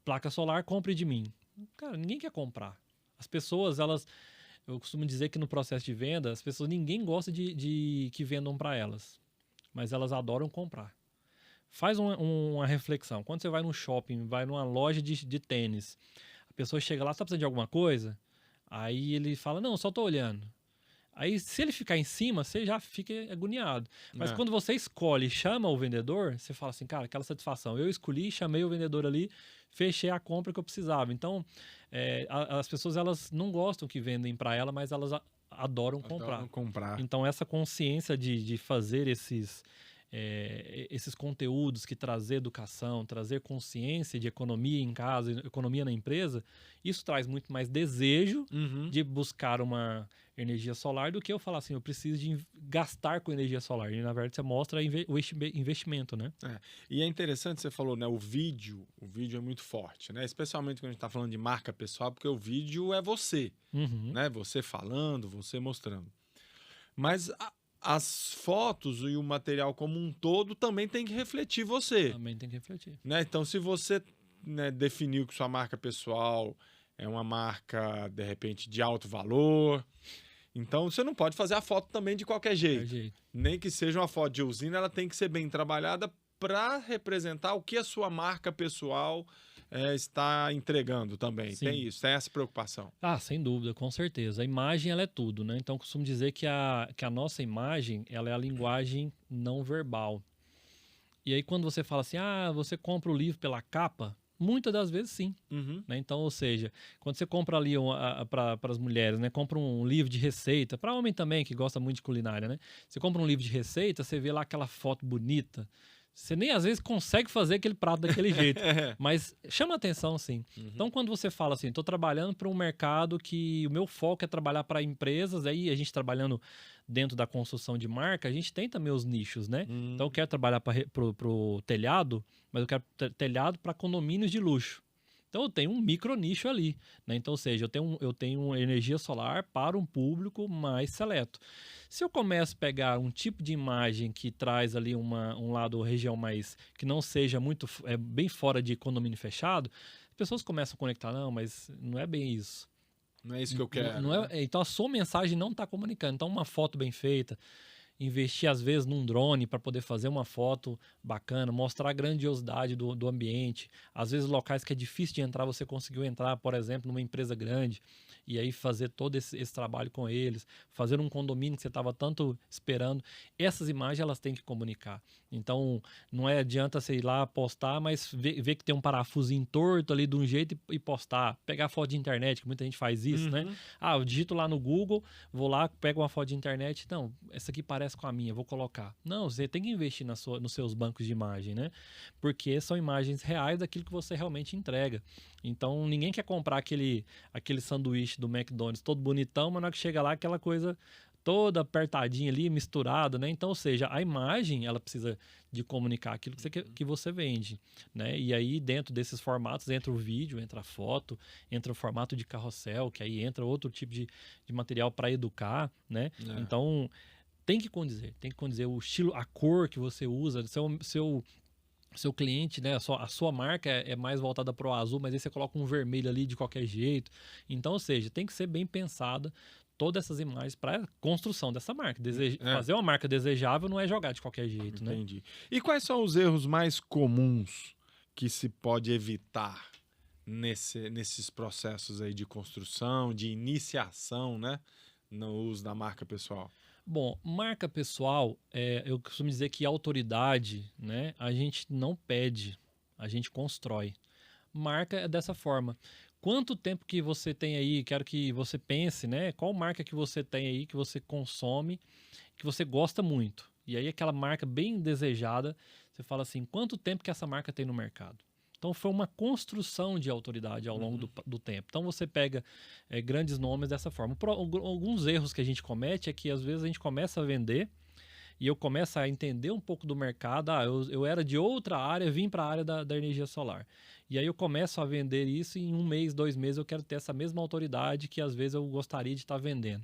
placa solar, compre de mim. Cara, ninguém quer comprar. As pessoas, eu costumo dizer que no processo de venda, as pessoas, ninguém gosta de que vendam para elas, mas elas adoram comprar. Faz uma reflexão. Quando você vai num shopping, vai numa loja de tênis, a pessoa chega lá, você tá precisando de alguma coisa? Aí ele fala, não, só tô olhando. Aí, se ele ficar em cima, você já fica agoniado. Mas quando você escolhe e chama o vendedor, você fala assim, cara, aquela satisfação. Eu escolhi, chamei o vendedor ali, fechei a compra que eu precisava. Então, as pessoas, elas não gostam que vendem para ela, mas elas adoram comprar. Então, essa consciência de fazer esses conteúdos, que trazer educação, trazer consciência de economia em casa, economia na empresa, isso traz muito mais desejo de buscar uma energia solar do que eu falar assim, eu preciso de gastar com energia solar. E, na verdade, você mostra o investimento, né? E é interessante, você falou, né? O vídeo é muito forte, né? Especialmente quando a gente está falando de marca pessoal, porque o vídeo é você, né? Você falando, você mostrando. Mas as fotos e o material como um todo também tem que refletir você. Também tem que refletir. Né? Então, se você, né, definiu que sua marca pessoal é uma marca, de repente, de alto valor, então você não pode fazer a foto também de qualquer jeito. Nem que seja uma foto de usina, ela tem que ser bem trabalhada para representar o que a sua marca pessoal está entregando também. Sim. Tem isso, tem essa preocupação. Sem dúvida, com certeza. A imagem, ela é tudo, né? Então, eu costumo dizer que a nossa imagem, ela é a linguagem não verbal. E aí, quando você fala assim, você compra o livro pela capa, muitas das vezes sim. Né? Então, ou seja, quando você compra ali para as mulheres, né? Compra um livro de receita, para homem também, que gosta muito de culinária, né? Você compra um livro de receita, você vê lá aquela foto bonita. Você nem às vezes consegue fazer aquele prato daquele jeito, mas chama atenção, sim. Então, quando você fala assim, estou trabalhando para um mercado que o meu foco é trabalhar para empresas, aí a gente trabalhando dentro da construção de marca, a gente tem também os nichos, né? Então, eu quero trabalhar para o telhado, mas eu quero telhado para condomínios de luxo. Então, eu tenho um micro nicho ali, né? Então, ou seja, eu tenho energia solar para um público mais seleto. Se eu começo a pegar um tipo de imagem que traz ali um lado, região mais, que não seja muito, bem fora de condomínio fechado, as pessoas começam a conectar, não, mas não é bem isso. Não é isso que eu quero. Então, a sua mensagem não está comunicando. Então, uma foto bem feita, investir às vezes num drone para poder fazer uma foto bacana, mostrar a grandiosidade do ambiente. Às vezes locais que é difícil de entrar, você conseguiu entrar, por exemplo, numa empresa grande e aí fazer todo esse trabalho com eles, fazer um condomínio que você estava tanto esperando. Essas imagens, elas têm que comunicar. Então, não adianta você ir lá postar, mas ver que tem um parafusinho torto ali de um jeito e postar. Pegar foto de internet, que muita gente faz isso, né? Eu digito lá no Google, vou lá, pego uma foto de internet. Não, essa aqui parece com a minha, vou colocar. Não, você tem que investir nos seus bancos de imagem, né? Porque são imagens reais daquilo que você realmente entrega. Então, ninguém quer comprar aquele sanduíche do McDonald's todo bonitão, mas na hora que chega lá, aquela coisa toda apertadinha ali, misturada, né? Então, ou seja, a imagem, ela precisa de comunicar aquilo que você vende, né? E aí, dentro desses formatos, entra o vídeo, entra a foto, entra o formato de carrossel, que aí entra outro tipo de material para educar, né? Então, tem que condizer o estilo, a cor que você usa, seu cliente, né? A sua marca é mais voltada para o azul, mas aí você coloca um vermelho ali de qualquer jeito. Então, ou seja, tem que ser bem pensada todas essas imagens para a construção dessa marca. Fazer uma marca desejável não é jogar de qualquer jeito, né? Entendi. E quais são os erros mais comuns que se pode evitar nesses processos aí de construção, de iniciação, né? No uso da marca pessoal? Bom, marca pessoal, eu costumo dizer que autoridade, né, a gente não pede, a gente constrói. Marca é dessa forma. Quanto tempo que você tem aí, quero que você pense, né, qual marca que você tem aí, que você consome, que você gosta muito. E aí aquela marca bem desejada, você fala assim, quanto tempo que essa marca tem no mercado? Então foi uma construção de autoridade ao longo do tempo. Então você pega grandes nomes dessa forma. Alguns erros que a gente comete é que às vezes a gente começa a vender e eu começo a entender um pouco do mercado. Eu era de outra área, vim para a área da energia solar. E aí eu começo a vender isso e em 1 mês, 2 meses eu quero ter essa mesma autoridade que às vezes eu gostaria de estar vendendo.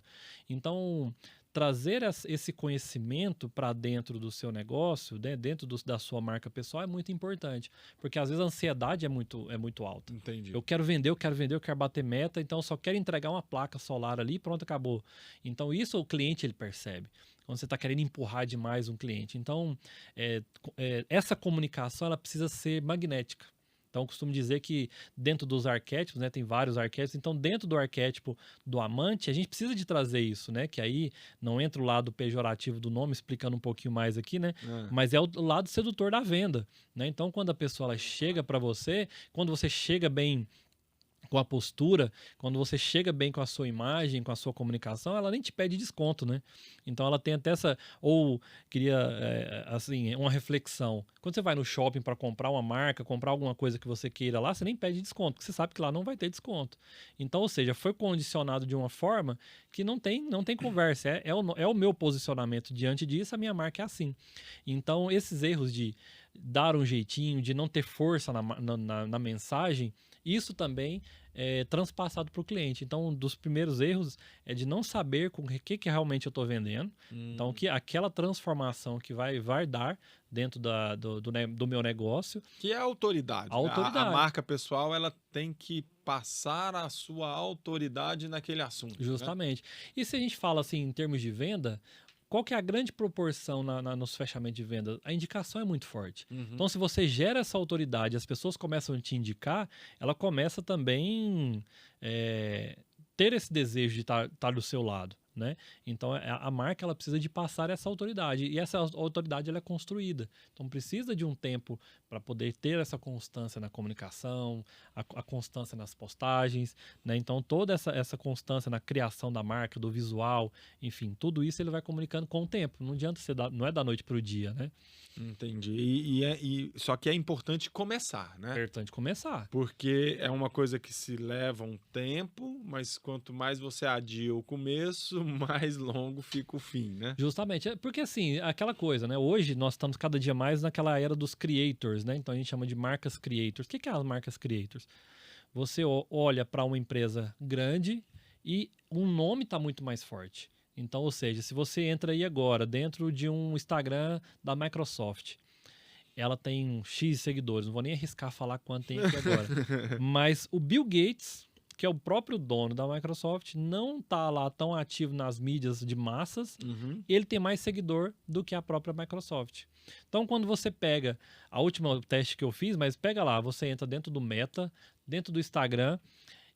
Então, trazer esse conhecimento para dentro do seu negócio, né, dentro da sua marca pessoal é muito importante. Porque às vezes a ansiedade é muito alta. Entendi. Eu quero vender, eu quero bater meta, então eu só quero entregar uma placa solar ali e pronto, acabou. Então isso o cliente ele percebe. Quando você está querendo empurrar demais um cliente. Então, essa comunicação ela precisa ser magnética. Então, eu costumo dizer que dentro dos arquétipos, né, tem vários arquétipos, então dentro do arquétipo do amante, a gente precisa de trazer isso, né, que aí não entra o lado pejorativo do nome, explicando um pouquinho mais aqui, né, mas é o lado sedutor da venda, né, então quando a pessoa ela chega para você, quando você chega bem com a postura, quando você chega bem com a sua imagem, com a sua comunicação, ela nem te pede desconto, né? Então ela tem até essa... Ou queria, assim, uma reflexão. Quando você vai no shopping para comprar uma marca, comprar alguma coisa que você queira lá, você nem pede desconto, porque você sabe que lá não vai ter desconto. Então, ou seja, foi condicionado de uma forma que não tem conversa. É o meu posicionamento diante disso, a minha marca é assim. Então, esses erros de dar um jeitinho, de não ter força na mensagem, isso também é transpassado para o cliente. Então, um dos primeiros erros é de não saber com o que realmente eu estou vendendo. Então, aquela transformação que vai dar dentro do meu negócio. Que é a autoridade. A autoridade. A marca pessoal ela tem que passar a sua autoridade naquele assunto. Justamente. Né? E se a gente fala assim em termos de venda, qual que é a grande proporção nos fechamentos de venda? A indicação é muito forte. Então, se você gera essa autoridade, as pessoas começam a te indicar, ela começa também ter esse desejo de estar do seu lado. Né? Então, a marca ela precisa de passar essa autoridade. E essa autoridade ela é construída. Então, precisa de um tempo para poder ter essa constância na comunicação, a constância nas postagens. Né? Então, toda essa constância na criação da marca, do visual, enfim, tudo isso ele vai comunicando com o tempo. Não adianta não é da noite para o dia. Né? Entendi. Só que é importante começar, né? É importante começar. Porque é uma coisa que se leva um tempo, mas quanto mais você adia o começo, mais longo fica o fim, né? Justamente. Porque assim, aquela coisa, né? Hoje nós estamos cada dia mais naquela era dos creators, né? Então a gente chama de marcas creators. O que é as marcas creators? Você olha para uma empresa grande e um nome está muito mais forte. Então, ou seja, se você entra aí agora dentro de um Instagram da Microsoft, ela tem X seguidores, não vou nem arriscar falar quanto tem aqui agora. Mas o Bill Gates, que é o próprio dono da Microsoft, não está lá tão ativo nas mídias de massas, ele tem mais seguidor do que a própria Microsoft. Então, quando você pega, a última teste que eu fiz, mas pega lá, você entra dentro do Meta, dentro do Instagram,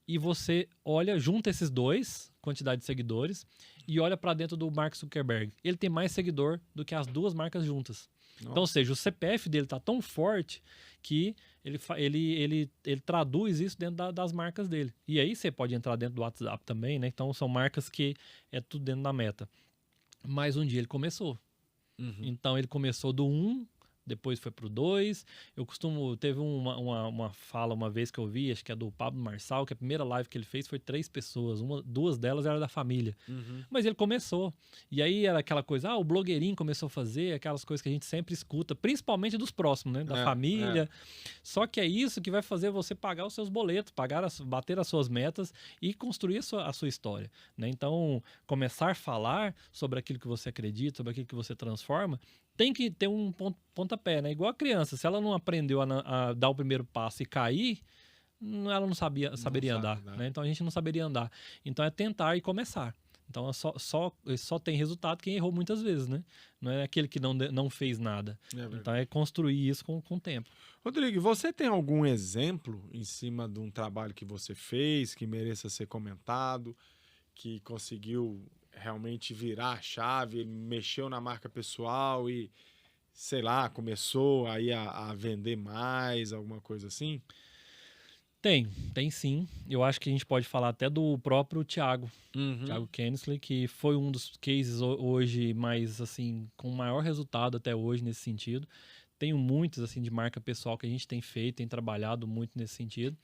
e você olha, junta esses dois, quantidade de seguidores, e olha para dentro do Mark Zuckerberg. Ele tem mais seguidor do que as duas marcas juntas. Nossa. Então, ou seja, o CPF dele está tão forte que ele traduz isso dentro das marcas dele. E aí você pode entrar dentro do WhatsApp também, né? Então, são marcas que é tudo dentro da Meta. Mas um dia ele começou. Então, ele começou do 1, depois foi pro 2. Teve uma fala uma vez que eu vi, acho que é do Pablo Marçal, que a primeira live que ele fez foi 3 pessoas, 2 delas eram da família. Mas ele começou. E aí era aquela coisa, o blogueirinho começou a fazer, aquelas coisas que a gente sempre escuta, principalmente dos próximos, né? Da família. Só que é isso que vai fazer você pagar os seus boletos, bater as suas metas e construir a sua história. Né? Então, começar a falar sobre aquilo que você acredita, sobre aquilo que você transforma, tem que ter um pontapé, né? Igual a criança, se ela não aprendeu a dar o primeiro passo e cair, ela não saberia andar, né? Então a gente não saberia andar. Então é tentar e começar. Então só tem resultado quem errou muitas vezes, né? Não é aquele que não fez nada. Então é construir isso com o tempo. Rodrigo, você tem algum exemplo em cima de um trabalho que você fez, que mereça ser comentado, que conseguiu realmente virar a chave, mexeu na marca pessoal e, sei lá, começou aí a vender mais, alguma coisa assim? Tem sim. Eu acho que a gente pode falar até do próprio Thiago Kensley, que foi um dos cases hoje mais, assim, com maior resultado até hoje nesse sentido. tenho muitos assim de marca pessoal que a gente tem feito, tem trabalhado muito nesse sentido.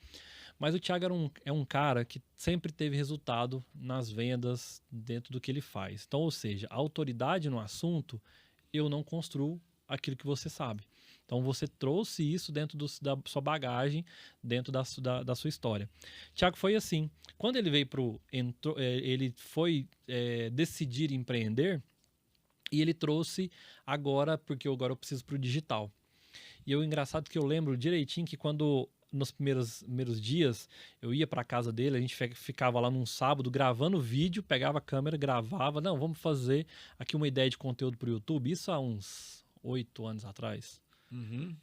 Mas o Thiago é um cara que sempre teve resultado nas vendas dentro do que ele faz. Então, ou seja, a autoridade no assunto, eu não construo aquilo que você sabe. Então, você trouxe isso dentro da sua bagagem, dentro da sua história. Thiago foi assim. Quando ele veio ele foi decidir empreender, e ele trouxe porque agora eu preciso para o digital. E o engraçado é que eu lembro direitinho que quando nos primeiros dias eu ia para casa dele, a gente ficava lá num sábado gravando vídeo, pegava a câmera, gravava, não, vamos fazer aqui uma ideia de conteúdo para o YouTube, isso há uns 8 anos atrás. Uhum.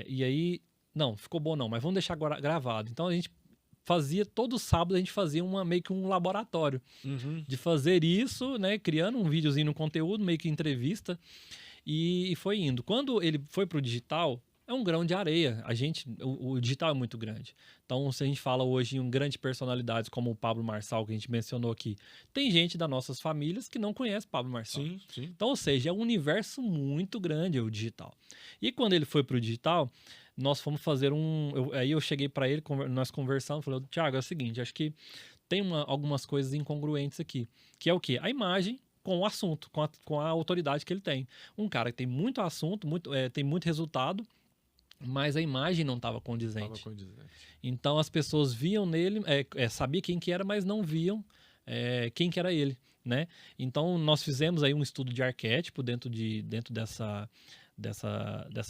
E aí, não, ficou bom não, mas vamos deixar agora gravado. Então a gente fazia, todo sábado a gente fazia meio que um laboratório de fazer isso, né, criando um videozinho no conteúdo, meio que entrevista, e foi indo. Quando ele foi pro digital, é um grão de areia. O digital é muito grande. Então, se a gente fala hoje em grandes personalidades como o Pablo Marçal, que a gente mencionou aqui, tem gente das nossas famílias que não conhece Pablo Marçal. Sim, sim. Então, ou seja, é um universo muito grande o digital. E quando ele foi pro digital, nós fomos fazer aí eu cheguei para ele, nós conversamos, falei, Thiago, é o seguinte, acho que tem algumas coisas incongruentes aqui. Que é o quê? A imagem com o assunto, com a autoridade que ele tem. Um cara que tem muito assunto, tem muito resultado, mas a imagem não estava condizente. Então as pessoas viam nele, sabia quem que era, mas não viam quem que era ele, né? Então nós fizemos aí um estudo de arquétipo dentro dessa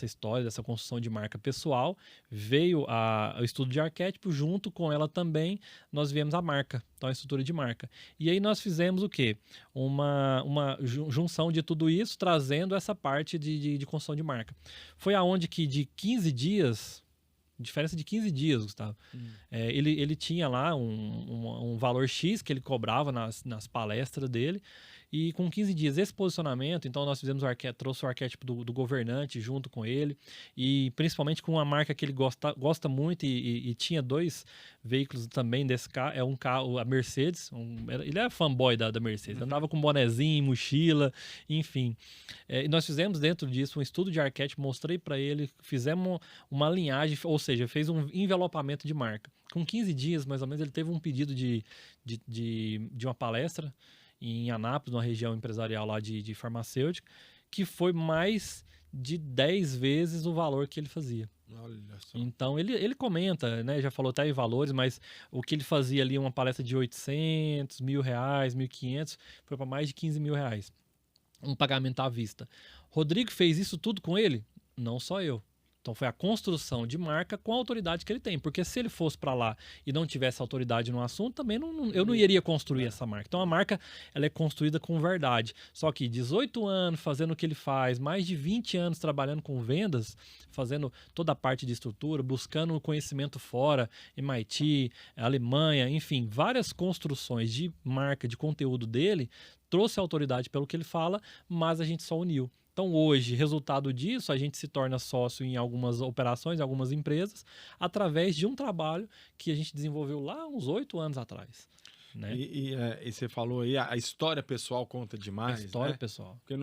história, dessa construção de marca pessoal. Veio o estudo de arquétipo, junto com ela também nós viemos a marca, então a estrutura de marca. E aí nós fizemos o quê? Uma junção de tudo isso, trazendo essa parte de construção de marca. Foi aonde que de 15 dias, diferença de 15 dias, Gustavo, ele tinha lá um valor X que ele cobrava nas palestras dele. E com 15 dias, esse posicionamento, então nós fizemos trouxe o arquétipo do governante junto com ele, e principalmente com uma marca que ele gosta muito, e tinha 2 veículos também desse carro, um carro, a Mercedes, ele é fanboy da Mercedes, andava com bonezinho, mochila, enfim. E nós fizemos dentro disso um estudo de arquétipo, mostrei para ele, fizemos uma linhagem, ou seja, fez um envelopamento de marca. Com 15 dias, mais ou menos, ele teve um pedido de uma palestra em Anápolis, numa região empresarial lá de farmacêutica, que foi mais de 10 vezes o valor que ele fazia. Olha só. Então, ele comenta, né, já falou até em valores, mas o que ele fazia ali, uma palestra de 800, R$1.000, 1.500, foi para mais de R$15.000. Um pagamento à vista. Rodrigo fez isso tudo com ele? Não só eu. Então foi a construção de marca com a autoridade que ele tem. Porque se ele fosse para lá e não tivesse autoridade no assunto, também eu não iria construir essa marca. Então a marca, ela é construída com verdade. Só que 18 anos fazendo o que ele faz, mais de 20 anos trabalhando com vendas, fazendo toda a parte de estrutura, buscando conhecimento fora, MIT, Alemanha, enfim, várias construções de marca, de conteúdo dele, trouxe autoridade pelo que ele fala, mas a gente só uniu. Então, hoje, resultado disso, a gente se torna sócio em algumas operações, em algumas empresas, através de um trabalho que a gente desenvolveu lá uns 8 anos atrás. Né? E você falou aí, a história pessoal conta demais. A história né? pessoal. Porque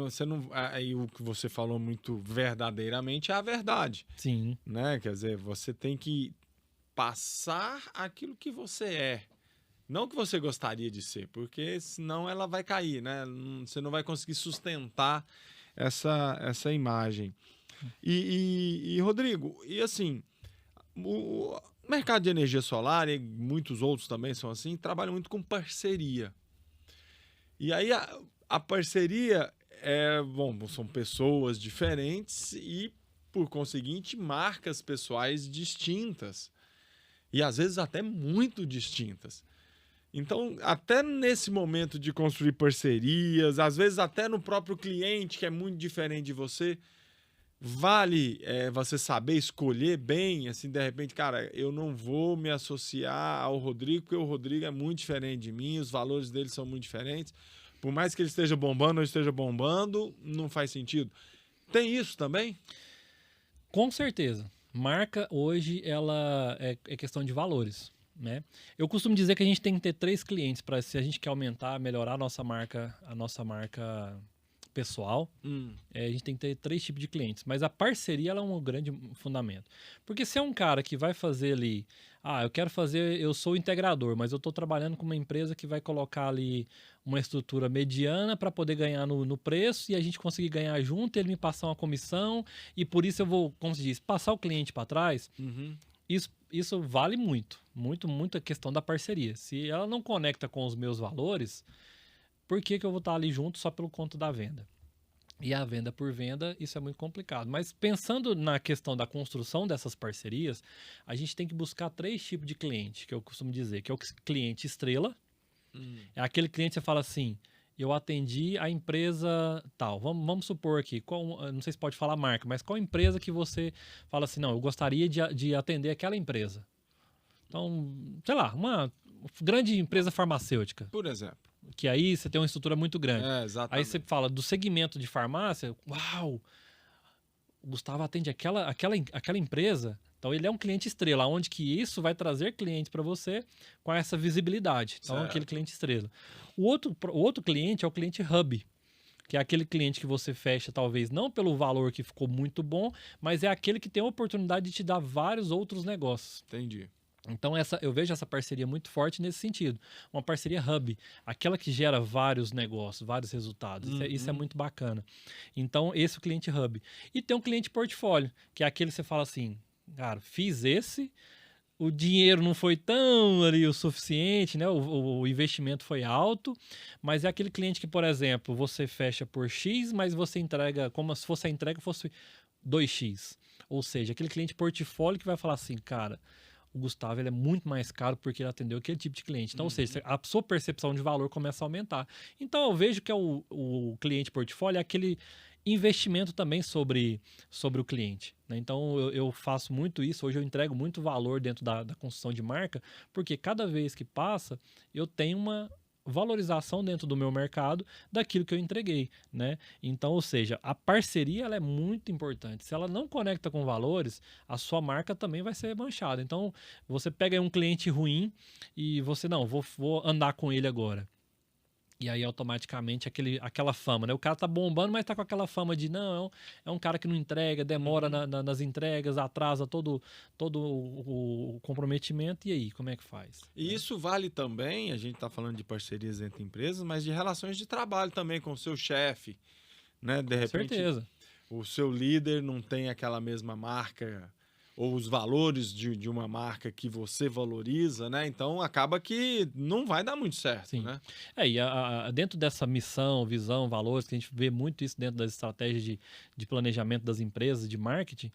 aí o que você falou muito verdadeiramente é a verdade. Sim. Né? Quer dizer, você tem que passar aquilo que você é. Não que você gostaria de ser, porque senão ela vai cair, né? Você não vai conseguir sustentar essa imagem. E Rodrigo, e assim, o mercado de energia solar, e muitos outros também são assim, trabalham muito com parceria. E aí a parceria são pessoas diferentes e, por conseguinte, marcas pessoais distintas. E às vezes até muito distintas. Então, até nesse momento de construir parcerias, às vezes até no próprio cliente, que é muito diferente de você, vale você saber escolher bem, assim, de repente, cara, eu não vou me associar ao Rodrigo, porque o Rodrigo é muito diferente de mim, os valores dele são muito diferentes. Por mais que ele esteja bombando ou esteja bombando, não faz sentido. Tem isso também? Com certeza. Marca, hoje, ela é questão de valores. Né? Eu costumo dizer que a gente tem que ter 3 clientes para, se a gente quer aumentar, melhorar a nossa marca pessoal, a gente tem que ter 3 tipos de clientes. Mas a parceria ela é um grande fundamento. Porque se é um cara que vai fazer ali, eu sou integrador, mas eu estou trabalhando com uma empresa que vai colocar ali uma estrutura mediana para poder ganhar no preço e a gente conseguir ganhar junto, ele me passar uma comissão e por isso eu vou, como se diz, passar o cliente para trás. Isso vale muito a questão da parceria. Se ela não conecta com os meus valores, por que eu vou estar ali junto só pelo conto da venda? E a venda por venda, isso é muito complicado. Mas pensando na questão da construção dessas parcerias, a gente tem que buscar 3 tipos de cliente, que eu costumo dizer, que é o cliente estrela. É aquele cliente que você fala assim, eu atendi a empresa tal. Vamos supor aqui, não sei se pode falar marca, mas qual empresa que você fala assim, não, eu gostaria de atender aquela empresa. Então, sei lá, uma grande empresa farmacêutica. Por exemplo. Que aí você tem uma estrutura muito grande. Exatamente. Aí você fala do segmento de farmácia, uau, o Gustavo atende aquela empresa, então ele é um cliente estrela, onde que isso vai trazer clientes para você com essa visibilidade. Então, aquele cliente estrela. O outro cliente é o cliente hub, que é aquele cliente que você fecha, talvez não pelo valor que ficou muito bom, mas é aquele que tem a oportunidade de te dar vários outros negócios. Entendi. Então, eu vejo essa parceria muito forte nesse sentido. Uma parceria hub, aquela que gera vários negócios, vários resultados. Isso é muito bacana. Então, esse é o cliente hub. E tem um cliente portfólio, que é aquele que você fala assim, cara, fiz esse, o dinheiro não foi tão ali o suficiente, né? O investimento foi alto, mas é aquele cliente que, por exemplo, você fecha por X, mas você entrega como se fosse a entrega fosse 2X. Ou seja, aquele cliente portfólio que vai falar assim, cara, o Gustavo ele é muito mais caro porque ele atendeu aquele tipo de cliente. Então, ou seja, a sua percepção de valor começa a aumentar. Então, eu vejo que o cliente portfólio é aquele investimento também sobre o cliente, né? Então, eu faço muito isso. Hoje eu entrego muito valor dentro da construção de marca, porque cada vez que passa, eu tenho uma valorização dentro do meu mercado daquilo que eu entreguei, né? Então, ou seja, a parceria ela é muito importante. Se ela não conecta com valores, a sua marca também vai ser manchada. Então, você pega aí um cliente ruim e você, não, vou andar com ele agora. E aí, automaticamente, aquela fama, né? O cara tá bombando, mas tá com aquela fama de, não, é um cara que não entrega, demora nas entregas, atrasa todo o comprometimento. E aí, como é que faz? E isso vale também, a gente tá falando de parcerias entre empresas, mas de relações de trabalho também com o seu chefe, né? De repente, certeza. O seu líder não tem aquela mesma marca ou os valores de uma marca que você valoriza, né? Então acaba que não vai dar muito certo, Sim. né? E dentro dessa missão, visão, valores, que a gente vê muito isso dentro das estratégias de planejamento das empresas, de marketing,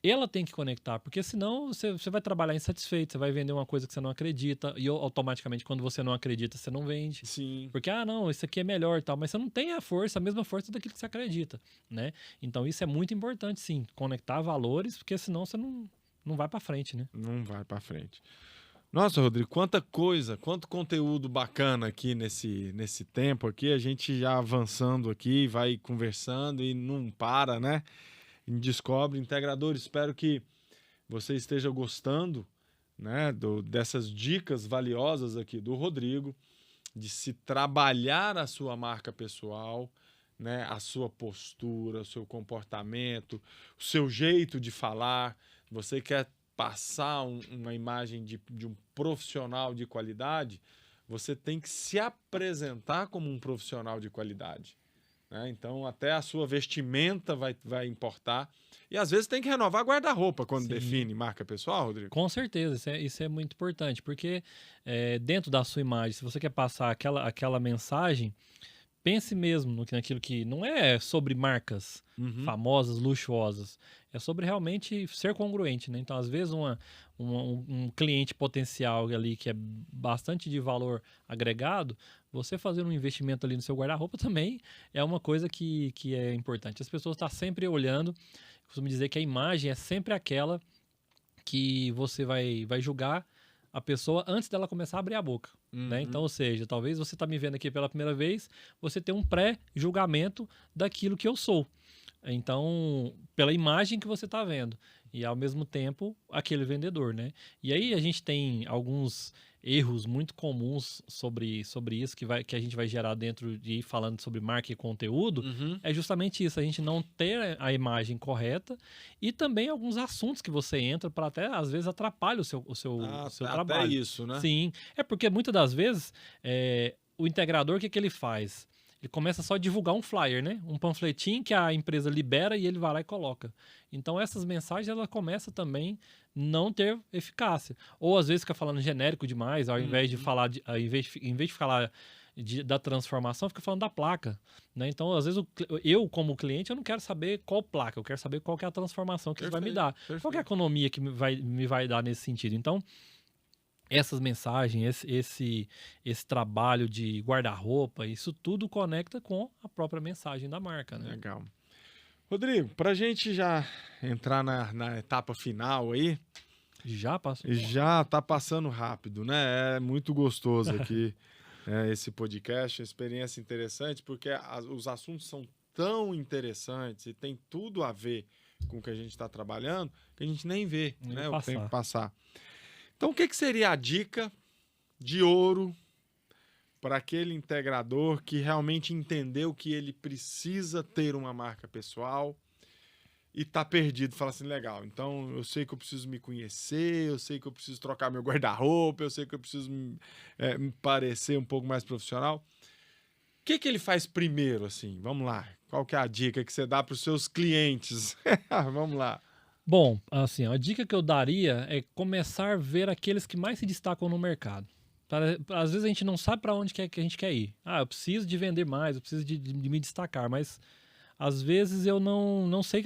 ela tem que conectar, porque senão você vai trabalhar insatisfeito, você vai vender uma coisa que você não acredita, e automaticamente quando você não acredita, você não vende. Sim. Porque, não, isso aqui é melhor e tal, mas você não tem a mesma força daquilo que você acredita, né? Então isso é muito importante, sim, conectar valores, porque senão você não vai para frente, né? Não vai para frente. Nossa, Rodrigo, quanta coisa, quanto conteúdo bacana aqui nesse tempo aqui, a gente já avançando aqui, vai conversando e não para, né? E descobre, integrador, espero que você esteja gostando, né, dessas dicas valiosas aqui do Rodrigo, de se trabalhar a sua marca pessoal, né, a sua postura, o seu comportamento, o seu jeito de falar. Você quer passar uma imagem de um profissional de qualidade, você tem que se apresentar como um profissional de qualidade, né? Então, até a sua vestimenta vai importar. E, às vezes, tem que renovar guarda-roupa quando define marca pessoal, Rodrigo. Com certeza, isso é muito importante, porque dentro da sua imagem, se você quer passar aquela mensagem, pense mesmo naquilo que não é sobre marcas famosas, luxuosas. É sobre realmente ser congruente, né? Então, às vezes, um cliente potencial ali que é bastante de valor agregado, você fazer um investimento ali no seu guarda-roupa também é uma coisa que é importante. As pessoas estão sempre olhando, costumo dizer que a imagem é sempre aquela que você vai julgar a pessoa antes dela começar a abrir a boca, né? Então, ou seja, talvez você está me vendo aqui pela primeira vez, você tem um pré-julgamento daquilo que eu sou. Então, pela imagem que você está vendo. e ao mesmo tempo aquele vendedor, né? E aí a gente tem alguns erros muito comuns sobre isso que a gente vai gerar dentro de ir falando sobre marca e conteúdo, Uhum. é justamente isso, a gente não ter a imagem correta e também alguns assuntos que você entra para até às vezes atrapalha o seu Até trabalho. isso, né? Sim, é porque muitas das vezes o integrador, o que ele faz? Ele começa só a divulgar um flyer, né? Um panfletinho que a empresa libera e ele vai lá e coloca. Então essas mensagens ela começa também não ter eficácia. Ou às vezes fica falando genérico demais, ao invés de falar em vez de falar da transformação, fica falando da placa, né? Então, às vezes eu como cliente eu não quero saber qual placa, eu quero saber qual que é a transformação que isso vai me dar. Qual que é a economia que me vai dar nesse sentido. Então, essas mensagens, esse trabalho de guarda-roupa, isso tudo conecta com a própria mensagem da marca, né? Legal. Rodrigo, para a gente já entrar na etapa final aí, Já passou. já tá passando rápido, né? É muito gostoso aqui esse podcast, uma experiência interessante, porque os assuntos são tão interessantes e tem tudo a ver com o que a gente está trabalhando, que a gente nem vê, né? O tempo passar. Então, o que seria a dica de ouro para aquele integrador que realmente entendeu que ele precisa ter uma marca pessoal e tá perdido? Fala assim, legal, então eu sei que eu preciso me conhecer, eu sei que eu preciso trocar meu guarda-roupa, eu sei que eu preciso me parecer um pouco mais profissional. O que ele faz primeiro, assim? Vamos lá. Qual que é a dica que você dá para os seus clientes? Vamos lá. Bom, assim, a dica que eu daria é começar a ver aqueles que mais se destacam no mercado. Às vezes a gente não sabe para onde que a gente quer ir. Ah, eu preciso de vender mais, eu preciso de me destacar, mas às vezes eu não sei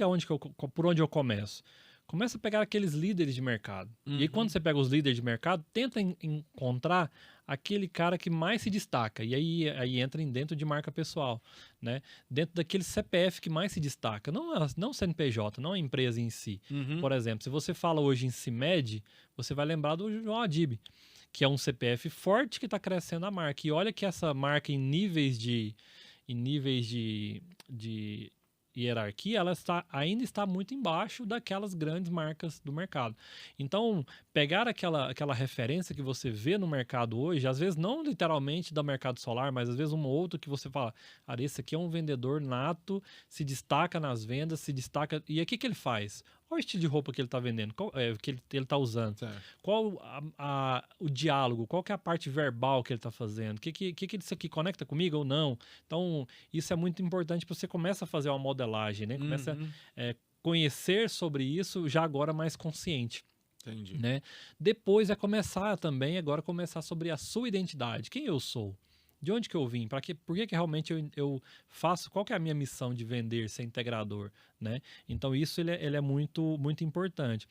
por onde eu começo. Começa a pegar aqueles líderes de mercado. E aí, quando você pega os líderes de mercado, tenta encontrar aquele cara que mais se destaca. E aí entra dentro de marca pessoal, né? Dentro daquele CPF que mais se destaca. Não CNPJ, não a empresa em si. Por exemplo, se você fala hoje em CIMED, você vai lembrar do João Adib, que é um CPF forte que está crescendo a marca. E olha que essa marca em níveis de hierarquia, ela ainda está muito embaixo daquelas grandes marcas do mercado. Então, pegar aquela referência que você vê no mercado hoje, às vezes não literalmente do mercado solar, mas às vezes um ou outro que você fala, cara, esse aqui é um vendedor nato, se destaca nas vendas, se destaca... E aí, o que ele faz? Qual o estilo de roupa que ele está vendendo? Que ele está usando? Certo. Qual o diálogo? Qual que é a parte verbal que ele está fazendo? O que isso aqui conecta comigo ou não? Então, isso é muito importante para você começar a fazer uma modelagem, né? Começa a conhecer sobre isso já agora mais consciente. Entendi. Né? Depois é começar sobre a sua identidade. Quem eu sou? De onde que eu vim? Por que realmente eu faço? Qual que é a minha missão de vender, ser integrador, né? Então isso ele é muito, muito importante.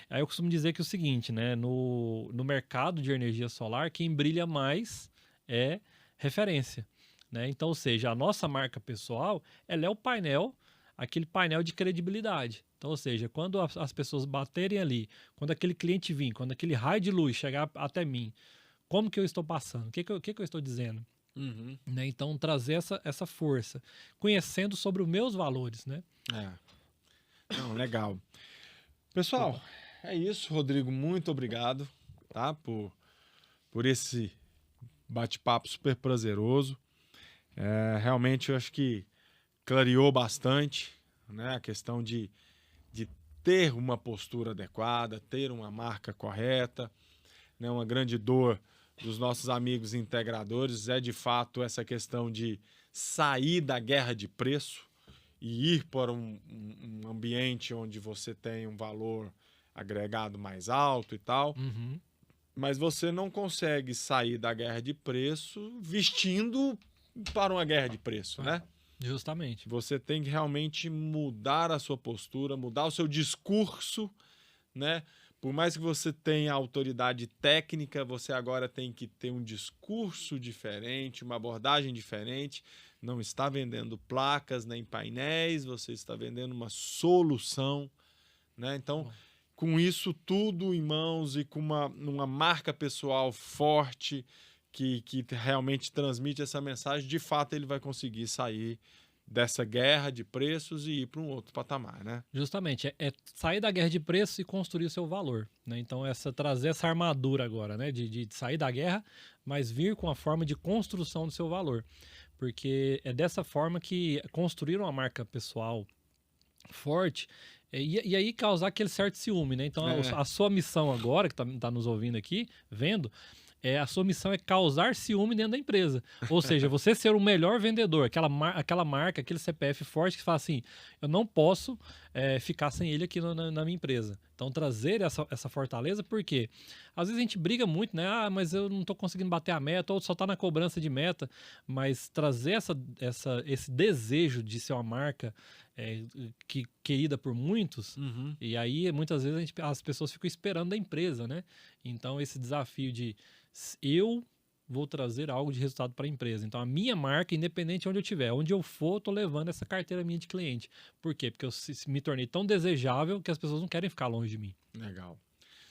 Aí eu costumo dizer que é o seguinte, né? No mercado de energia solar, quem brilha mais é referência, né? Então, ou seja, a nossa marca pessoal, ela é o painel, aquele painel de credibilidade. Então, ou seja, quando as pessoas baterem ali, quando aquele cliente vir, quando aquele raio de luz chegar até mim, como que eu estou passando? O que eu estou dizendo? Né? Então, trazer essa força, conhecendo sobre os meus valores, né? Não, legal. Pessoal, é isso, Rodrigo. Muito obrigado, tá? Por esse bate-papo super prazeroso. Realmente, eu acho que clareou bastante, né? A questão de ter uma postura adequada, ter uma marca correta, né? Uma grande dor dos nossos amigos integradores é, de fato, essa questão de sair da guerra de preço e ir para um ambiente onde você tem um valor agregado mais alto e tal, mas você não consegue sair da guerra de preço vestindo para uma guerra de preço, né? Justamente. Você tem que realmente mudar a sua postura, mudar o seu discurso, né? Por mais que você tenha autoridade técnica, você agora tem que ter um discurso diferente, uma abordagem diferente. Não está vendendo placas nem painéis, você está vendendo uma solução, né? Então, com isso tudo em mãos e com uma marca pessoal forte que realmente transmite essa mensagem, de fato ele vai conseguir sair dessa guerra de preços e ir para um outro patamar, né? Justamente, é sair da guerra de preços e construir o seu valor, né? Então, trazer essa armadura agora, né? De sair da guerra, mas vir com a forma de construção do seu valor. Porque é dessa forma que construir uma marca pessoal forte e aí causar aquele certo ciúme, né? Então, a sua missão agora, que tá nos ouvindo aqui, vendo, a sua missão é causar ciúme dentro da empresa. Ou seja, você ser o melhor vendedor, aquela marca, aquele CPF forte que fala assim, eu não posso ficar sem ele aqui na minha empresa. Então, trazer essa fortaleza, porque às vezes a gente briga muito, né? Ah, mas eu não estou conseguindo bater a meta, ou só está na cobrança de meta. Mas trazer esse desejo de ser uma marca querida por muitos, e aí muitas vezes as pessoas ficam esperando da empresa, né? Então, esse desafio de eu vou trazer algo de resultado para a empresa. Então, a minha marca, independente de onde eu estiver, onde eu for, eu tô levando essa carteira minha de cliente. Por quê? Porque eu me tornei tão desejável que as pessoas não querem ficar longe de mim. Legal.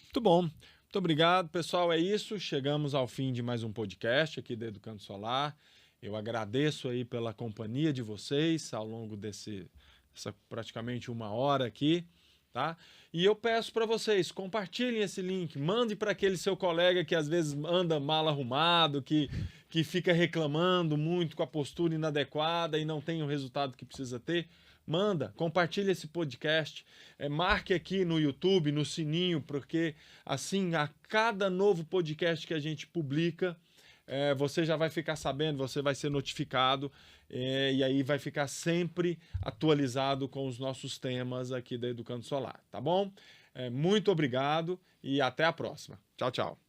Muito bom. Muito obrigado, pessoal. É isso. Chegamos ao fim de mais um podcast aqui da Educando Solar. Eu agradeço aí pela companhia de vocês ao longo dessa praticamente 1 hora aqui. Tá? E eu peço para vocês, compartilhem esse link, mande para aquele seu colega que às vezes anda mal arrumado, que fica reclamando muito com a postura inadequada e não tem o resultado que precisa ter. Manda, compartilhe esse podcast, marque aqui no YouTube, no sininho, porque assim, a cada novo podcast que a gente publica, você já vai ficar sabendo, você vai ser notificado e aí vai ficar sempre atualizado com os nossos temas aqui da Educando Solar, tá bom? Muito obrigado e até a próxima. Tchau, tchau.